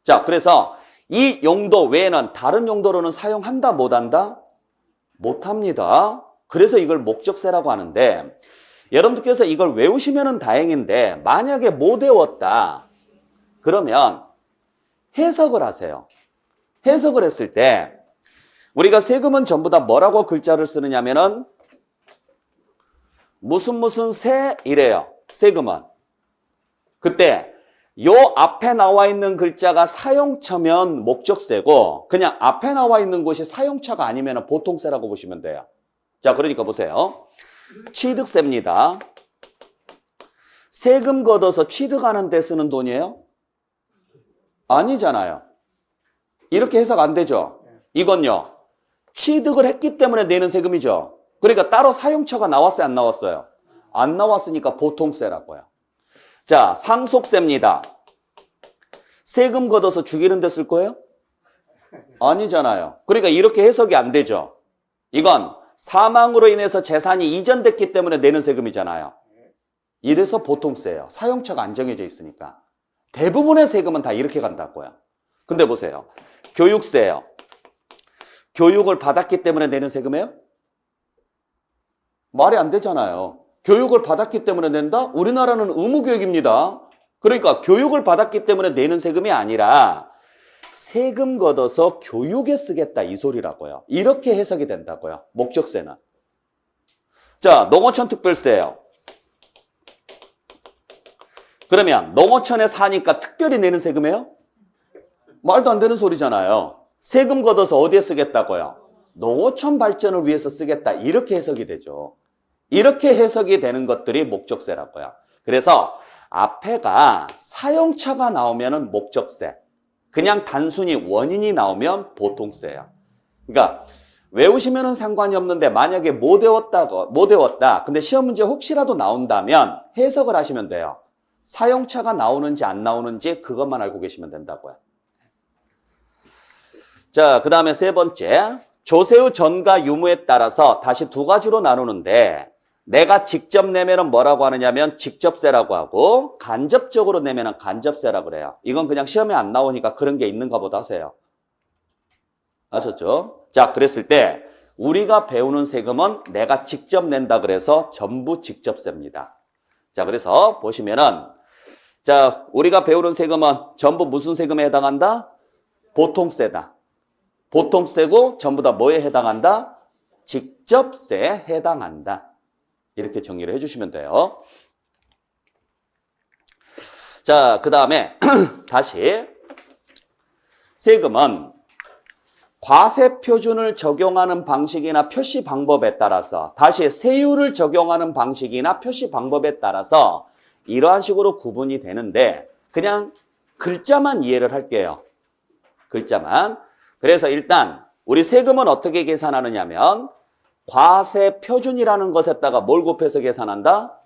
Speaker 1: 자, 그래서 이 용도 외에는 다른 용도로는 사용한다, 못한다? 못합니다. 그래서 이걸 목적세라고 하는데 여러분들께서 이걸 외우시면 다행인데 만약에 못 외웠다. 그러면 해석을 하세요. 해석을 했을 때 우리가 세금은 전부 다 뭐라고 글자를 쓰느냐면은 무슨 세 이래요. 세금은. 그때 요 앞에 나와 있는 글자가 사용처면 목적세고 그냥 앞에 나와 있는 곳이 사용처가 아니면 보통세라고 보시면 돼요. 자, 그러니까 보세요. 취득세입니다. 세금 걷어서 취득하는 데 쓰는 돈이에요? 아니잖아요. 이렇게 해석 안 되죠. 이건요. 취득을 했기 때문에 내는 세금이죠. 그러니까 따로 사용처가 나왔어요, 안 나왔어요? 안 나왔으니까 보통세라고요. 자, 상속세입니다. 세금 걷어서 죽이는 데 쓸 거예요? 아니잖아요. 그러니까 이렇게 해석이 안 되죠. 이건 사망으로 인해서 재산이 이전됐기 때문에 내는 세금이잖아요. 이래서 보통세예요. 사용처가 안 정해져 있으니까. 대부분의 세금은 다 이렇게 간다고요. 근데 보세요. 교육세예요. 교육을 받았기 때문에 내는 세금이에요? 말이 안 되잖아요. 교육을 받았기 때문에 낸다? 우리나라는 의무교육입니다. 그러니까 교육을 받았기 때문에 내는 세금이 아니라 세금 걷어서 교육에 쓰겠다 이 소리라고요. 이렇게 해석이 된다고요. 목적세는. 자, 농어촌 특별세예요. 그러면 농어촌에 사니까 특별히 내는 세금이에요? 말도 안 되는 소리잖아요. 세금 걷어서 어디에 쓰겠다고요? 농어촌 발전을 위해서 쓰겠다. 이렇게 해석이 되죠. 이렇게 해석이 되는 것들이 목적세라고요. 그래서 앞에가 사용처가 나오면 목적세. 그냥 단순히 원인이 나오면 보통세예요. 그러니까 외우시면 상관이 없는데 만약에 못 외웠다. 근데 시험 문제 혹시라도 나온다면 해석을 하시면 돼요. 사용처가 나오는지 안 나오는지 그것만 알고 계시면 된다고요. 자, 그 다음에 세 번째. 조세의 전가 유무에 따라서 다시 두 가지로 나누는데 내가 직접 내면은 뭐라고 하느냐면 직접세라고 하고 간접적으로 내면은 간접세라고 그래요. 이건 그냥 시험에 안 나오니까 그런 게 있는가 보다 하세요. 아셨죠? 자, 그랬을 때 우리가 배우는 세금은 내가 직접 낸다 그래서 전부 직접세입니다. 자, 그래서 보시면은 자, 우리가 배우는 세금은 전부 무슨 세금에 해당한다? 보통세다. 보통세고 전부 다 뭐에 해당한다? 직접세에 해당한다. 이렇게 정리를 해주시면 돼요. 자, 그 다음에 다시 세금은 과세표준을 적용하는 방식이나 표시 방법에 따라서 다시 세율을 적용하는 방식이나 표시 방법에 따라서 이러한 식으로 구분이 되는데 그냥 글자만 이해를 할게요. 글자만. 그래서 일단 우리 세금은 어떻게 계산하느냐면 과세표준이라는 것에다가 뭘 곱해서 계산한다?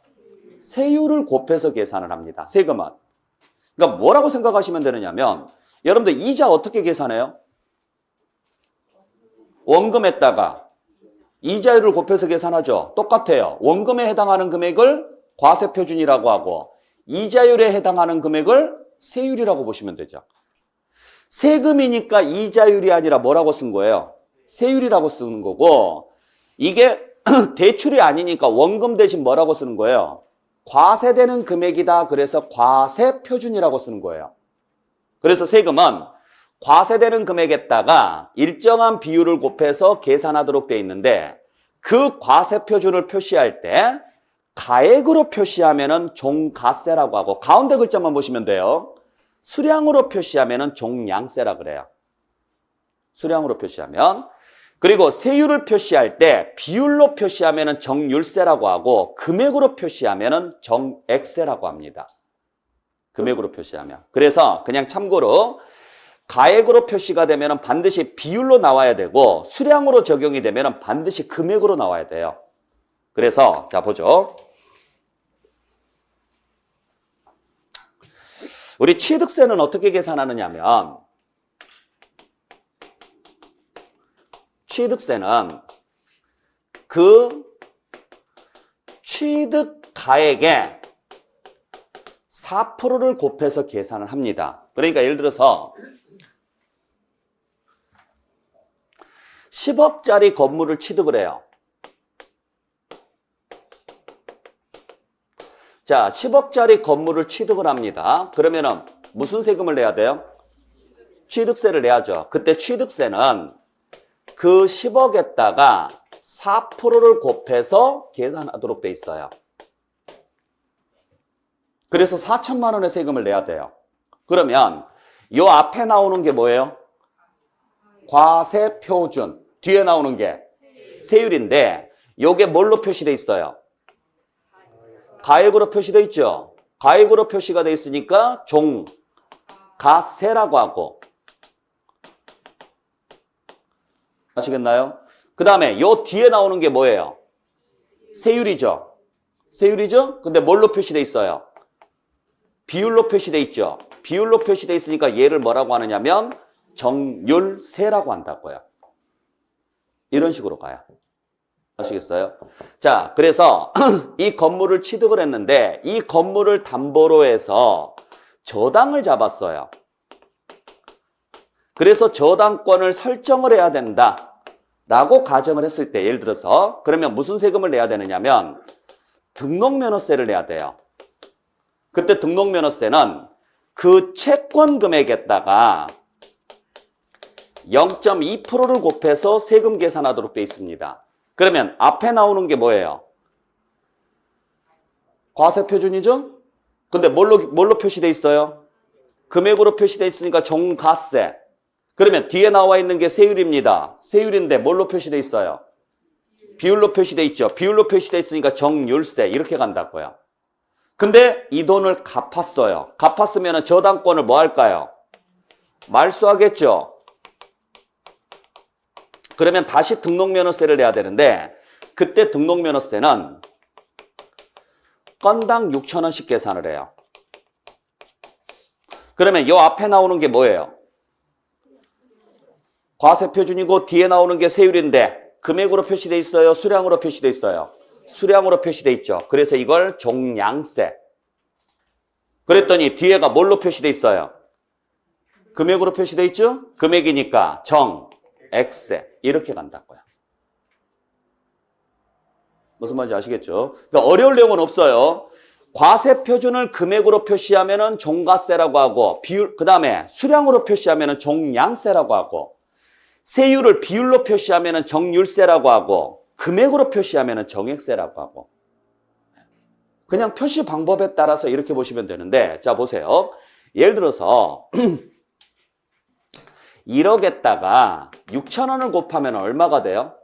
Speaker 1: 세율을 곱해서 계산을 합니다. 세금은. 그러니까 뭐라고 생각하시면 되느냐면 여러분들 이자 어떻게 계산해요? 원금에다가 이자율을 곱해서 계산하죠. 똑같아요. 원금에 해당하는 금액을 과세표준이라고 하고 이자율에 해당하는 금액을 세율이라고 보시면 되죠. 세금이니까 이자율이 아니라 뭐라고 쓴 거예요? 세율이라고 쓰는 거고 이게 대출이 아니니까 원금 대신 뭐라고 쓰는 거예요? 과세되는 금액이다. 그래서 과세표준이라고 쓰는 거예요. 그래서 세금은 과세되는 금액에다가 일정한 비율을 곱해서 계산하도록 되어 있는데 그 과세표준을 표시할 때 가액으로 표시하면은 종가세라고 하고 가운데 글자만 보시면 돼요. 수량으로 표시하면은 종량세라 그래요. 수량으로 표시하면. 그리고 세율을 표시할 때 비율로 표시하면은 정율세라고 하고 금액으로 표시하면은 정액세라고 합니다. 금액으로 표시하면. 그래서 그냥 참고로 가액으로 표시가 되면은 반드시 비율로 나와야 되고 수량으로 적용이 되면은 반드시 금액으로 나와야 돼요. 그래서 자 보죠. 우리 취득세는 어떻게 계산하느냐면 취득세는 그 취득 가액에 4%를 곱해서 계산을 합니다. 그러니까 예를 들어서 10억짜리 건물을 취득을 해요. 자, 10억짜리 건물을 취득을 합니다. 그러면은 무슨 세금을 내야 돼요? 취득세를 내야죠. 그때 취득세는 그 10억에다가 4%를 곱해서 계산하도록 돼 있어요. 그래서 4천만 원의 세금을 내야 돼요. 그러면 이 앞에 나오는 게 뭐예요? 과세표준. 뒤에 나오는 게 세율인데 이게 뭘로 표시돼 있어요? 가액으로 표시돼 있죠. 가액으로 표시가 돼 있으니까 종가세라고 하고 아시겠나요? 그 다음에 요 뒤에 나오는 게 뭐예요? 세율이죠. 세율이죠? 근데 뭘로 표시돼 있어요? 비율로 표시돼 있죠. 비율로 표시돼 있으니까 얘를 뭐라고 하느냐면 정율세라고 한다고요. 이런 식으로 가요. 아시겠어요? 자, 그래서 이 건물을 취득을 했는데 이 건물을 담보로 해서 저당을 잡았어요. 그래서 저당권을 설정을 해야 된다라고 가정을 했을 때 예를 들어서 그러면 무슨 세금을 내야 되느냐면 등록면허세를 내야 돼요. 그때 등록면허세는 그 채권 금액에다가 0.2%를 곱해서 세금 계산하도록 되어 있습니다. 그러면 앞에 나오는 게 뭐예요? 과세표준이죠? 근데 뭘로 표시되어 있어요? 금액으로 표시되어 있으니까 종가세. 그러면 뒤에 나와 있는 게 세율입니다. 세율인데 뭘로 표시되어 있어요? 비율로 표시되어 있죠. 비율로 표시되어 있으니까 정율세 이렇게 간다고요. 근데 이 돈을 갚았어요. 갚았으면 저당권을 뭐 할까요? 말소하겠죠. 그러면 다시 등록면허세를 내야 되는데 그때 등록면허세는 건당 6,000원씩 계산을 해요. 그러면 이 앞에 나오는 게 뭐예요? 과세표준이고 뒤에 나오는 게 세율인데 금액으로 표시되어 있어요? 수량으로 표시되어 있어요? 수량으로 표시되어 있죠. 그래서 이걸 종량세. 그랬더니 뒤에가 뭘로 표시되어 있어요? 금액으로 표시되어 있죠? 금액이니까 정액세. 이렇게 간다고요. 무슨 말인지 아시겠죠? 그러니까 어려울 내용은 없어요. 과세표준을 금액으로 표시하면은 종가세라고 하고 비율 그다음에 수량으로 표시하면은 종량세라고 하고 세율을 비율로 표시하면은 정율세라고 하고 금액으로 표시하면은 정액세라고 하고 그냥 표시 방법에 따라서 이렇게 보시면 되는데 자 보세요. 예를 들어서 1억에다가 6,000원을 곱하면 얼마가 돼요?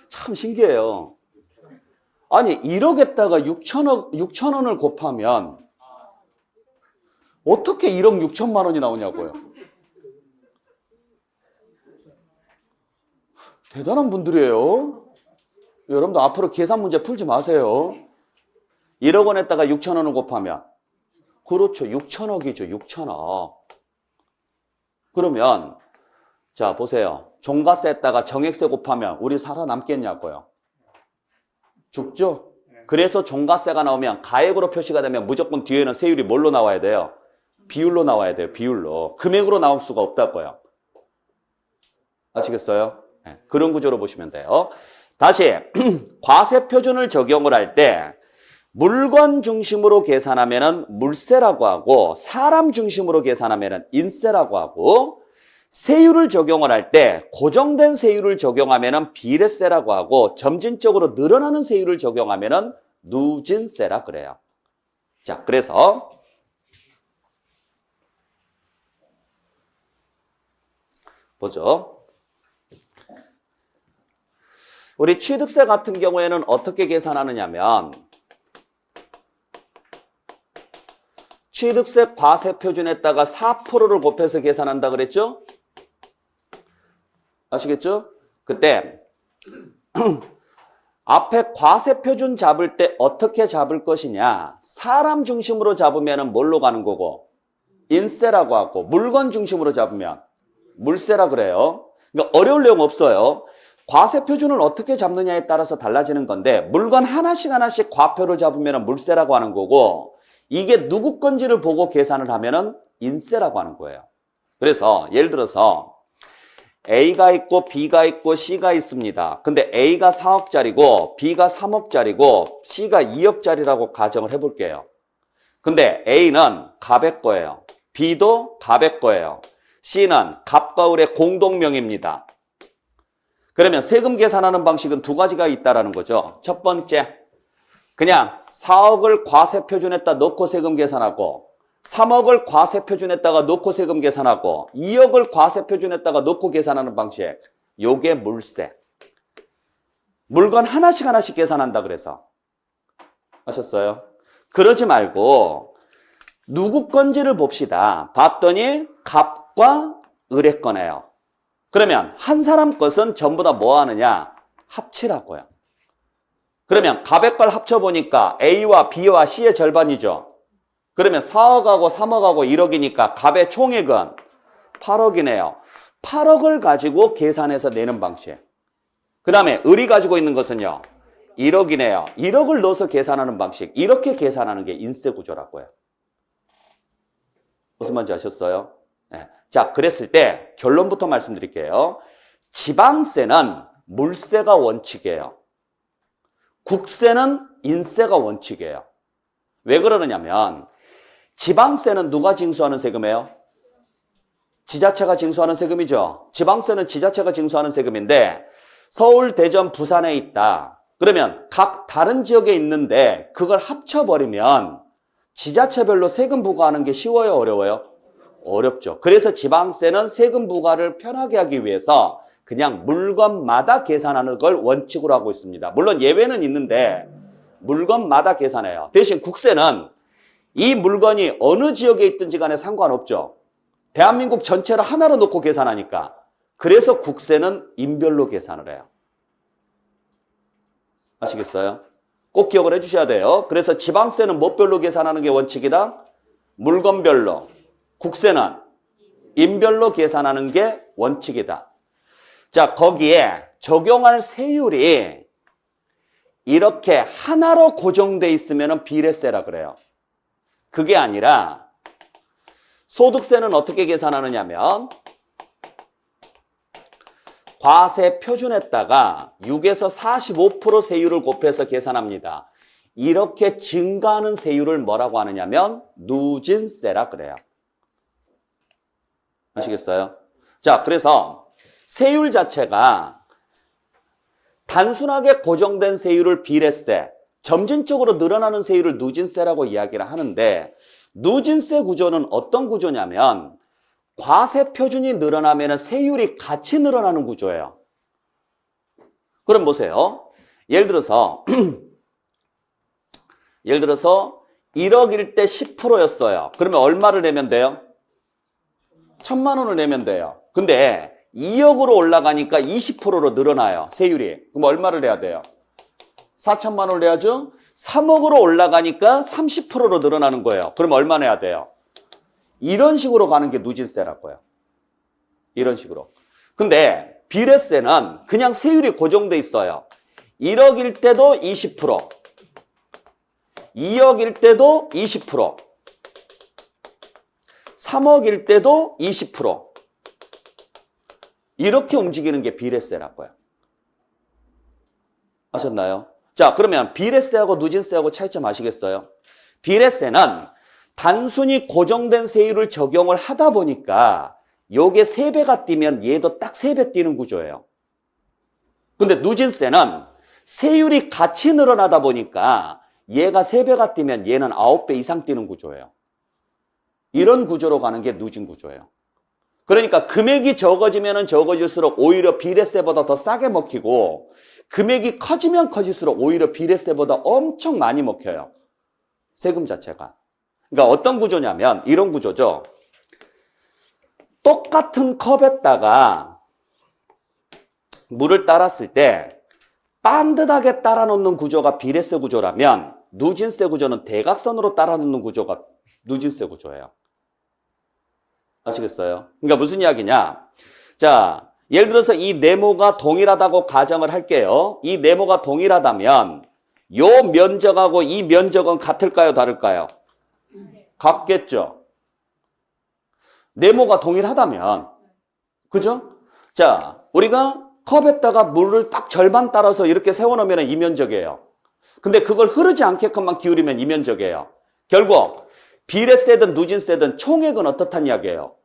Speaker 1: 참 신기해요. 아니 1억에다가 6,000원을 곱하면 어떻게 1억 6천만 원이 나오냐고요. 대단한 분들이에요. 여러분도 앞으로 계산 문제 풀지 마세요. 1억 원에다가 6,000원을 곱하면 그렇죠. 6천억이죠. 6천억. 그러면 자, 보세요. 종가세에다가 정액세 곱하면 우리 살아남겠냐고요. 죽죠? 그래서 종가세가 나오면 가액으로 표시가 되면 무조건 뒤에는 세율이 뭘로 나와야 돼요? 비율로 나와야 돼요. 비율로. 금액으로 나올 수가 없다고요. 아시겠어요? 네, 그런 구조로 보시면 돼요. 다시 과세 표준을 적용을 할 때 물건 중심으로 계산하면은 물세라고 하고 사람 중심으로 계산하면은 인세라고 하고 세율을 적용을 할 때 고정된 세율을 적용하면은 비례세라고 하고 점진적으로 늘어나는 세율을 적용하면은 누진세라 그래요. 자, 그래서 보죠. 우리 취득세 같은 경우에는 어떻게 계산하느냐면 취득세 과세 표준에다가 4%를 곱해서 계산한다 그랬죠? 아시겠죠? 그때 앞에 과세 표준 잡을 때 어떻게 잡을 것이냐? 사람 중심으로 잡으면 뭘로 가는 거고? 인세라고 하고 물건 중심으로 잡으면 물세라 그래요. 그러니까 어려울 내용 없어요. 과세 표준을 어떻게 잡느냐에 따라서 달라지는 건데 물건 하나씩 과표를 잡으면 물세라고 하는 거고 이게 누구 건지를 보고 계산을 하면은 인세라고 하는 거예요. 그래서 예를 들어서 A가 있고 B가 있고 C가 있습니다. 근데 A가 4억짜리고 B가 3억짜리고 C가 2억짜리라고 가정을 해볼게요. 근데 A는 갑의 거예요. B도 갑의 거예요. C는 갑과 을의 공동명입니다. 그러면 세금 계산하는 방식은 두 가지가 있다라는 거죠. 첫 번째, 그냥 4억을 과세 표준에다 넣고 세금 계산하고 3억을 과세 표준에다가 넣고 세금 계산하고 2억을 과세 표준에다가 넣고 계산하는 방식. 요게 물세. 물건 하나씩 계산한다 그래서. 아셨어요? 그러지 말고 누구 건지를 봅시다. 봤더니 갑과 을의 거네요. 그러면 한 사람 것은 전부 다 뭐 하느냐? 합치라고요. 그러면 갑의 걸 합쳐보니까 A와 B와 C의 절반이죠. 그러면 4억하고 3억하고 1억이니까 갑의 총액은 8억이네요. 8억을 가지고 계산해서 내는 방식. 그 다음에 을이 가지고 있는 것은요. 1억이네요. 1억을 넣어서 계산하는 방식. 이렇게 계산하는 게 인세 구조라고요. 무슨 말인지 아셨어요? 네. 자, 그랬을 때 결론부터 말씀드릴게요. 지방세는 물세가 원칙이에요. 국세는 인세가 원칙이에요. 왜 그러느냐면 지방세는 누가 징수하는 세금이에요? 지자체가 징수하는 세금이죠. 지방세는 지자체가 징수하는 세금인데 서울, 대전, 부산에 있다. 그러면 각 다른 지역에 있는데 그걸 합쳐버리면 지자체별로 세금 부과하는 게 쉬워요, 어려워요? 어렵죠. 그래서 지방세는 세금 부과를 편하게 하기 위해서 그냥 물건마다 계산하는 걸 원칙으로 하고 있습니다. 물론 예외는 있는데 물건마다 계산해요. 대신 국세는 이 물건이 어느 지역에 있든지 간에 상관없죠. 대한민국 전체를 하나로 놓고 계산하니까. 그래서 국세는 인별로 계산을 해요. 아시겠어요? 꼭 기억을 해주셔야 돼요. 그래서 지방세는 뭐별로 계산하는 게 원칙이다? 물건별로. 국세는 인별로 계산하는 게 원칙이다. 자, 거기에 적용할 세율이 이렇게 하나로 고정돼 있으면 비례세라 그래요. 그게 아니라 소득세는 어떻게 계산하느냐면 과세 표준에다가 6에서 45% 세율을 곱해서 계산합니다. 이렇게 증가하는 세율을 뭐라고 하느냐면 누진세라 그래요. 아시겠어요? 자, 그래서 세율 자체가 단순하게 고정된 세율을 비례세, 점진적으로 늘어나는 세율을 누진세라고 이야기를 하는데 누진세 구조는 어떤 구조냐면 과세 표준이 늘어나면 세율이 같이 늘어나는 구조예요. 그럼 보세요. 예를 들어서 1억일 때 10%였어요. 그러면 얼마를 내면 돼요? 1,000만 원을 내면 돼요. 근데 2억으로 올라가니까 20%로 늘어나요. 세율이. 그럼 얼마를 내야 돼요? 4천만 원을 내야죠? 3억으로 올라가니까 30%로 늘어나는 거예요. 그럼 얼마 내야 돼요? 이런 식으로 가는 게 누진세라고요. 이런 식으로. 근데 비례세는 그냥 세율이 고정돼 있어요. 1억일 때도 20%, 2억일 때도 20%, 3억일 때도 20%. 이렇게 움직이는 게 비례세라고요. 아셨나요? 자, 그러면 비례세하고 누진세하고 차이점 아시겠어요? 비례세는 단순히 고정된 세율을 적용을 하다 보니까 요게 3배가 뛰면 얘도 딱 3배 뛰는 구조예요. 근데 누진세는 세율이 같이 늘어나다 보니까 얘가 3배가 뛰면 얘는 9배 이상 뛰는 구조예요. 이런 구조로 가는 게 누진 구조예요. 그러니까 금액이 적어지면 적어질수록 오히려 비례세보다 더 싸게 먹히고 금액이 커지면 커질수록 오히려 비례세보다 엄청 많이 먹혀요. 세금 자체가. 그러니까 어떤 구조냐면 이런 구조죠. 똑같은 컵에다가 물을 따랐을 때 반듯하게 따라 놓는 구조가 비례세 구조라면 누진세 구조는 대각선으로 따라 놓는 구조가 누진세 구조예요. 아시겠어요? 그러니까 무슨 이야기냐? 자, 예를 들어서 이 네모가 동일하다고 가정을 할게요. 이 네모가 동일하다면 요 면적하고 이 면적은 같을까요? 다를까요? 같겠죠. 네모가 동일하다면. 그죠? 자, 우리가 컵에다가 물을 딱 절반 따라서 이렇게 세워놓으면 이 면적이에요. 근데 그걸 흐르지 않게끔만 기울이면 이 면적이에요. 결국 비례세든 누진세든 총액은 어떻단 이야기예요?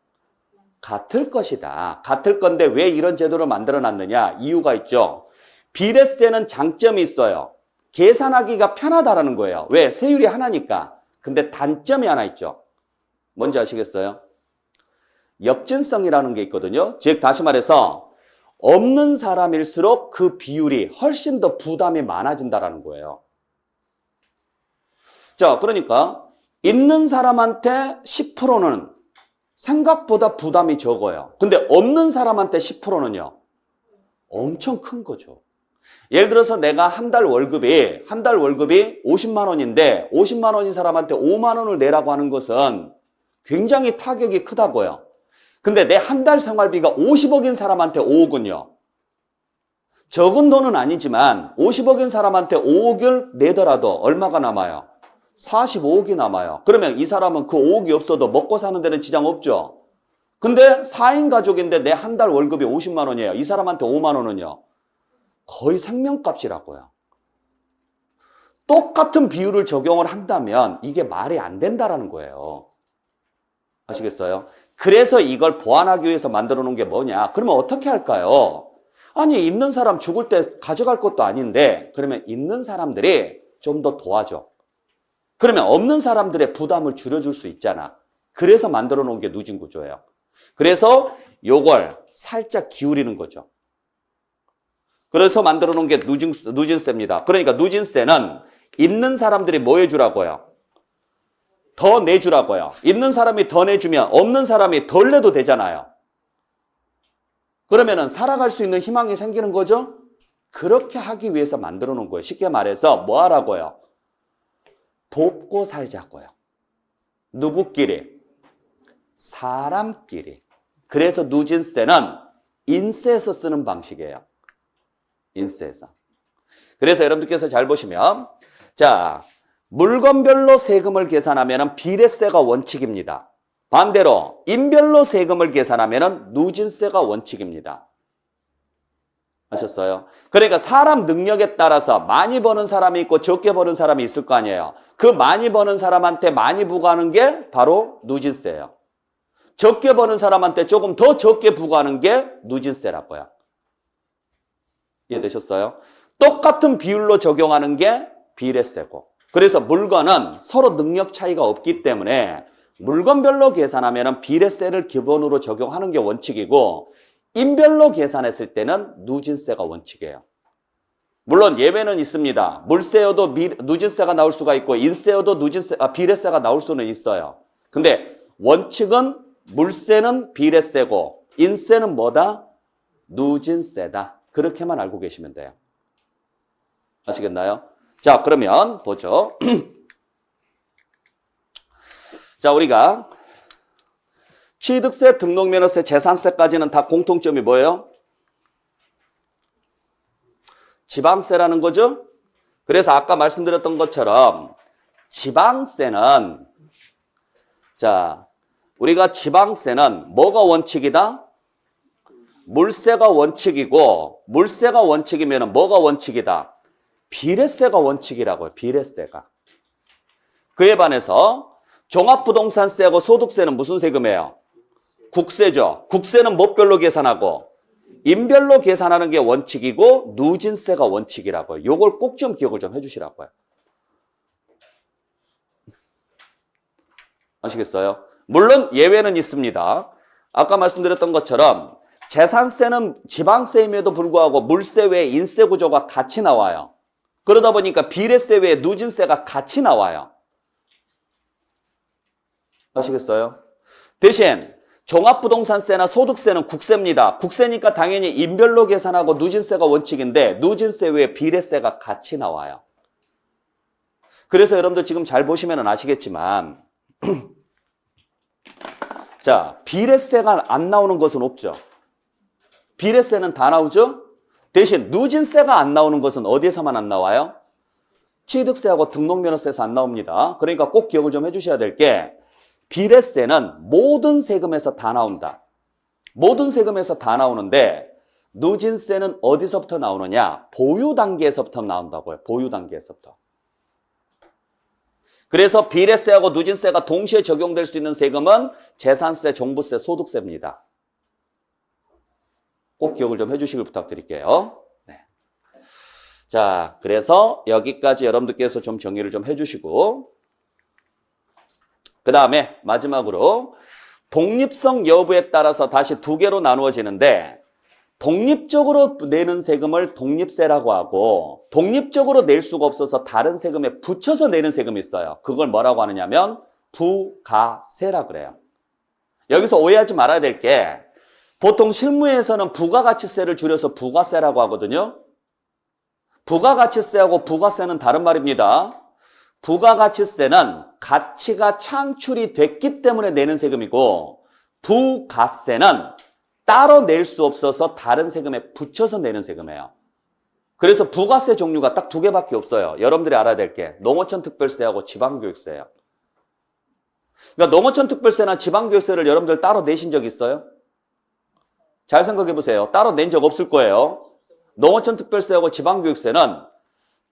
Speaker 1: 같을 것이다. 같을 건데 왜 이런 제도를 만들어 놨느냐? 이유가 있죠. 비례세는 장점이 있어요. 계산하기가 편하다라는 거예요. 왜? 세율이 하나니까. 근데 단점이 하나 있죠. 뭔지 아시겠어요? 역진성이라는 게 있거든요. 즉 다시 말해서 없는 사람일수록 그 비율이 훨씬 더 부담이 많아진다라는 거예요. 자, 그러니까 있는 사람한테 10%는 생각보다 부담이 적어요. 근데 없는 사람한테 10%는요. 엄청 큰 거죠. 예를 들어서 내가 한 달 월급이 50만 원인데 50만 원인 사람한테 5만 원을 내라고 하는 것은 굉장히 타격이 크다고요. 근데 내 한 달 생활비가 50억인 사람한테 5억은요. 적은 돈은 아니지만 50억인 사람한테 5억을 내더라도 얼마가 남아요? 45억이 남아요. 그러면 이 사람은 그 5억이 없어도 먹고 사는 데는 지장 없죠. 근데 4인 가족인데 내 한 달 월급이 50만 원이에요. 이 사람한테 5만 원은요. 거의 생명값이라고요. 똑같은 비율을 적용을 한다면 이게 말이 안 된다라는 거예요. 아시겠어요? 그래서 이걸 보완하기 위해서 만들어 놓은 게 뭐냐? 그러면 어떻게 할까요? 아니, 있는 사람 죽을 때 가져갈 것도 아닌데 그러면 있는 사람들이 좀 더 도와줘. 그러면 없는 사람들의 부담을 줄여줄 수 있잖아. 그래서 만들어 놓은 게 누진 구조예요. 그래서 요걸 살짝 기울이는 거죠. 그래서 만들어 놓은 게 누진세입니다. 그러니까 누진세는 있는 사람들이 뭐 해주라고요? 더 내주라고요. 있는 사람이 더 내주면 없는 사람이 덜 내도 되잖아요. 그러면은 살아갈 수 있는 희망이 생기는 거죠? 그렇게 하기 위해서 만들어 놓은 거예요. 쉽게 말해서 뭐 하라고요? 돕고 살자고요. 누구끼리? 사람끼리. 그래서 누진세는 인세에서 쓰는 방식이에요. 인세에서. 그래서 여러분들께서 잘 보시면 자, 물건별로 세금을 계산하면 비례세가 원칙입니다. 반대로 인별로 세금을 계산하면 누진세가 원칙입니다. 아셨어요? 그러니까 사람 능력에 따라서 많이 버는 사람이 있고 적게 버는 사람이 있을 거 아니에요. 그 많이 버는 사람한테 많이 부과하는 게 바로 누진세예요. 적게 버는 사람한테 조금 더 적게 부과하는 게 누진세라고요. 이해되셨어요? 똑같은 비율로 적용하는 게 비례세고. 그래서 물건은 서로 능력 차이가 없기 때문에 물건별로 계산하면 비례세를 기본으로 적용하는 게 원칙이고 인별로 계산했을 때는 누진세가 원칙이에요. 물론 예외는 있습니다. 물세여도 누진세가 나올 수가 있고 인세여도 비례세가 나올 수는 있어요. 근데 원칙은 물세는 비례세고 인세는 뭐다? 누진세다. 그렇게만 알고 계시면 돼요. 아시겠나요? 자, 그러면 보죠. 자, 우리가 취득세, 등록면허세, 재산세까지는 다 공통점이 뭐예요? 지방세라는 거죠. 그래서 아까 말씀드렸던 것처럼 지방세는, 자, 우리가 지방세는 뭐가 원칙이다? 물세가 원칙이고, 물세가 원칙이면 뭐가 원칙이다? 비례세가 원칙이라고요. 비례세가. 그에 반해서 종합부동산세하고 소득세는 무슨 세금이에요? 국세죠. 국세는 뭐별로 계산하고 인별로 계산하는 게 원칙이고 누진세가 원칙이라고요. 요걸 꼭 좀 기억을 좀 해주시라고요. 아시겠어요? 물론 예외는 있습니다. 아까 말씀드렸던 것처럼 재산세는 지방세임에도 불구하고 물세 외에 인세 구조가 같이 나와요. 그러다 보니까 비례세 외에 누진세가 같이 나와요. 아시겠어요? 대신 종합부동산세나 소득세는 국세입니다. 국세니까 당연히 인별로 계산하고 누진세가 원칙인데 누진세 외에 비례세가 같이 나와요. 그래서 여러분들 지금 잘 보시면 아시겠지만 자, 비례세가 안 나오는 것은 없죠. 비례세는 다 나오죠. 대신 누진세가 안 나오는 것은 어디에서만 안 나와요? 취득세하고 등록면허세에서 안 나옵니다. 그러니까 꼭 기억을 좀 해주셔야 될 게 비례세는 모든 세금에서 다 나온다. 모든 세금에서 다 나오는데 누진세는 어디서부터 나오느냐? 보유 단계에서부터 나온다고요. 보유 단계에서부터. 그래서 비례세하고 누진세가 동시에 적용될 수 있는 세금은 재산세, 종부세, 소득세입니다. 꼭 기억을 좀 해주시길 부탁드릴게요. 네. 자, 그래서 여기까지 여러분들께서 좀 정리를 좀 해주시고 그 다음에 마지막으로 독립성 여부에 따라서 다시 두 개로 나누어지는데 독립적으로 내는 세금을 독립세라고 하고 독립적으로 낼 수가 없어서 다른 세금에 붙여서 내는 세금이 있어요. 그걸 뭐라고 하느냐면 부가세라고 그래요. 여기서 오해하지 말아야 될 게 보통 실무에서는 부가가치세를 줄여서 부가세라고 하거든요. 부가가치세하고 부가세는 다른 말입니다. 부가가치세는 가치가 창출이 됐기 때문에 내는 세금이고 부가세는 따로 낼 수 없어서 다른 세금에 붙여서 내는 세금이에요. 그래서 부가세 종류가 딱 두 개밖에 없어요. 여러분들이 알아야 될 게 농어촌 특별세하고 지방교육세예요. 그러니까 농어촌 특별세나 지방교육세를 여러분들 따로 내신 적 있어요? 잘 생각해 보세요. 따로 낸 적 없을 거예요. 농어촌 특별세하고 지방교육세는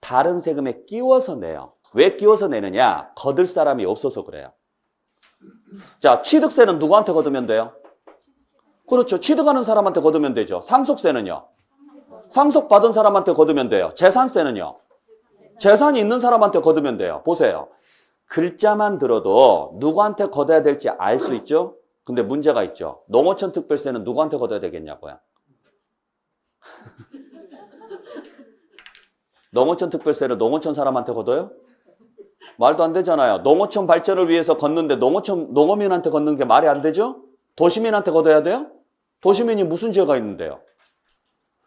Speaker 1: 다른 세금에 끼워서 내요. 왜 끼워서 내느냐? 거둘 사람이 없어서 그래요. 자, 취득세는 누구한테 거두면 돼요? 그렇죠. 취득하는 사람한테 거두면 되죠. 상속세는요? 상속받은 사람한테 거두면 돼요. 재산세는요? 재산이 있는 사람한테 거두면 돼요. 보세요. 글자만 들어도 누구한테 거둬야 될지 알 수 있죠? 근데 문제가 있죠. 농어촌 특별세는 누구한테 거둬야 되겠냐고요. 농어촌 특별세를 농어촌 사람한테 거둬요? 말도 안 되잖아요. 농어촌 발전을 위해서 걷는데 농어민한테 걷는 게 말이 안 되죠? 도시민한테 걷어야 돼요? 도시민이 무슨 죄가 있는데요?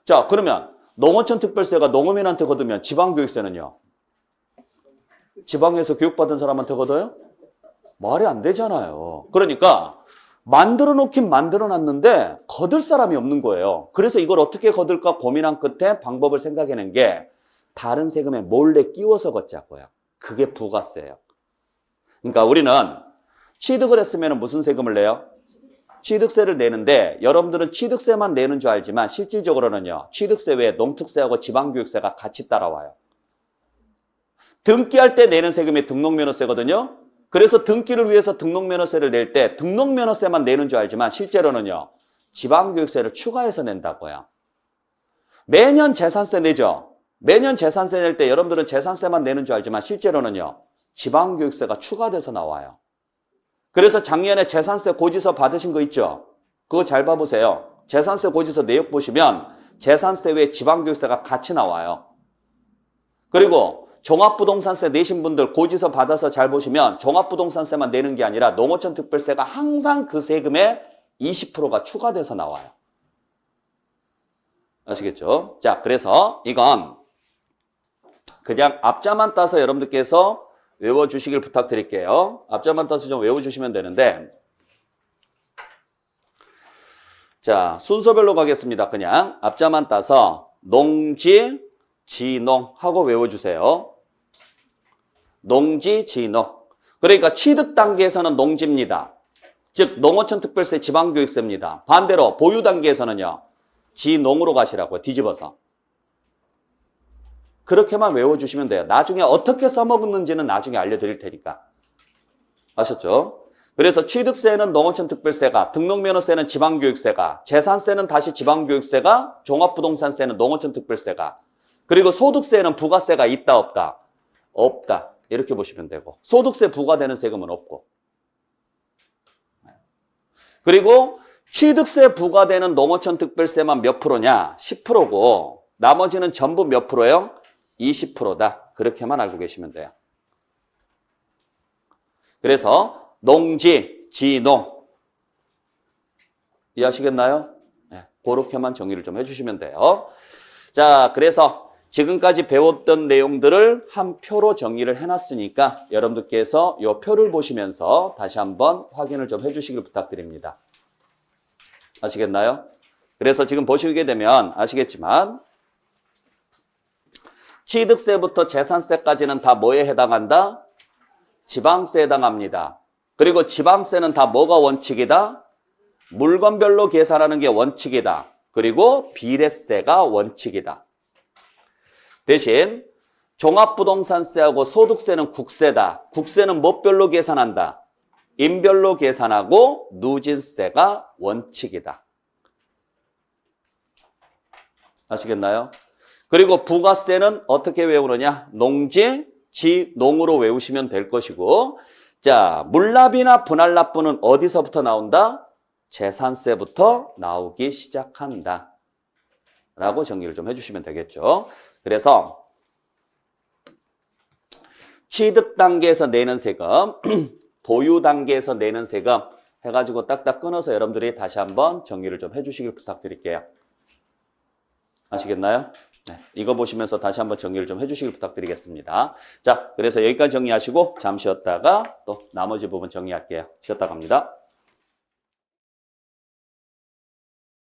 Speaker 1: 자, 그러면 농어촌 특별세가 농어민한테 거두면 지방교육세는요? 지방에서 교육받은 사람한테 거둬요? 말이 안 되잖아요. 그러니까 만들어 놓긴 만들어 놨는데 거둘 사람이 없는 거예요. 그래서 이걸 어떻게 거둘까 고민한 끝에 방법을 생각해낸 게 다른 세금에 몰래 끼워서 걷자고요. 그게 부가세예요. 그러니까 우리는 취득을 했으면 무슨 세금을 내요? 취득세를 내는데 여러분들은 취득세만 내는 줄 알지만 실질적으로는요. 취득세 외에 농특세하고 지방교육세가 같이 따라와요. 등기할 때 내는 세금이 등록면허세거든요. 그래서 등기를 위해서 등록면허세를 낼 때 등록면허세만 내는 줄 알지만 실제로는요. 지방교육세를 추가해서 낸다고요. 매년 재산세 내죠. 매년 재산세 낼 때 여러분들은 재산세만 내는 줄 알지만 실제로는요. 지방교육세가 추가돼서 나와요. 그래서 작년에 재산세 고지서 받으신 거 있죠? 그거 잘 봐보세요. 재산세 고지서 내역 보시면 재산세 외에 지방교육세가 같이 나와요. 그리고 종합부동산세 내신 분들 고지서 받아서 잘 보시면 종합부동산세만 내는 게 아니라 농어촌 특별세가 항상 그 세금의 20%가 추가돼서 나와요. 아시겠죠? 자, 그래서 이건 그냥 앞자만 따서 여러분들께서 외워주시길 부탁드릴게요. 앞자만 따서 좀 외워주시면 되는데 자, 순서별로 가겠습니다. 그냥 앞자만 따서 농지, 지농 하고 외워주세요. 농지, 지농. 그러니까 취득 단계에서는 농지입니다. 즉 농어촌 특별세 지방교육세입니다. 반대로 보유 단계에서는요. 지농으로 가시라고요. 뒤집어서. 그렇게만 외워주시면 돼요. 나중에 어떻게 써먹는지는 나중에 알려드릴 테니까. 아셨죠? 그래서 취득세는 농어촌 특별세가, 등록면허세는 지방교육세가, 재산세는 다시 지방교육세가, 종합부동산세는 농어촌 특별세가, 그리고 소득세는 부가세가 있다 없다? 없다. 이렇게 보시면 되고, 소득세 부과되는 세금은 없고, 그리고 취득세 부과되는 농어촌 특별세만 몇 프로냐? 10%고 나머지는 전부 몇 프로예요? 20%다. 그렇게만 알고 계시면 돼요. 그래서 농지, 지농 이해하시겠나요? 네, 그렇게만 정리를 좀 해주시면 돼요. 자, 그래서 지금까지 배웠던 내용들을 한 표로 정리를 해놨으니까 여러분들께서 이 표를 보시면서 다시 한번 확인을 좀 해주시길 부탁드립니다. 아시겠나요? 그래서 지금 보시게 되면 아시겠지만 취득세부터 재산세까지는 다 뭐에 해당한다? 지방세에 해당합니다. 그리고 지방세는 다 뭐가 원칙이다? 물건별로 계산하는 게 원칙이다. 그리고 비례세가 원칙이다. 대신 종합부동산세하고 소득세는 국세다. 국세는 뭐별로 계산한다? 인별로 계산하고 누진세가 원칙이다. 아시겠나요? 그리고 부가세는 어떻게 외우느냐? 농지, 지, 농으로 외우시면 될 것이고, 자, 물납이나 분할납부는 어디서부터 나온다? 재산세부터 나오기 시작한다. 라고 정리를 좀 해주시면 되겠죠. 그래서 취득 단계에서 내는 세금, 보유 단계에서 내는 세금 해가지고 딱딱 끊어서 여러분들이 다시 한번 정리를 좀 해주시길 부탁드릴게요. 아시겠나요? 네, 이거 보시면서 다시 한번 정리를 좀 해주시길 부탁드리겠습니다. 자, 그래서 여기까지 정리하시고 잠시 쉬었다가 또 나머지 부분 정리할게요. 쉬었다 갑니다.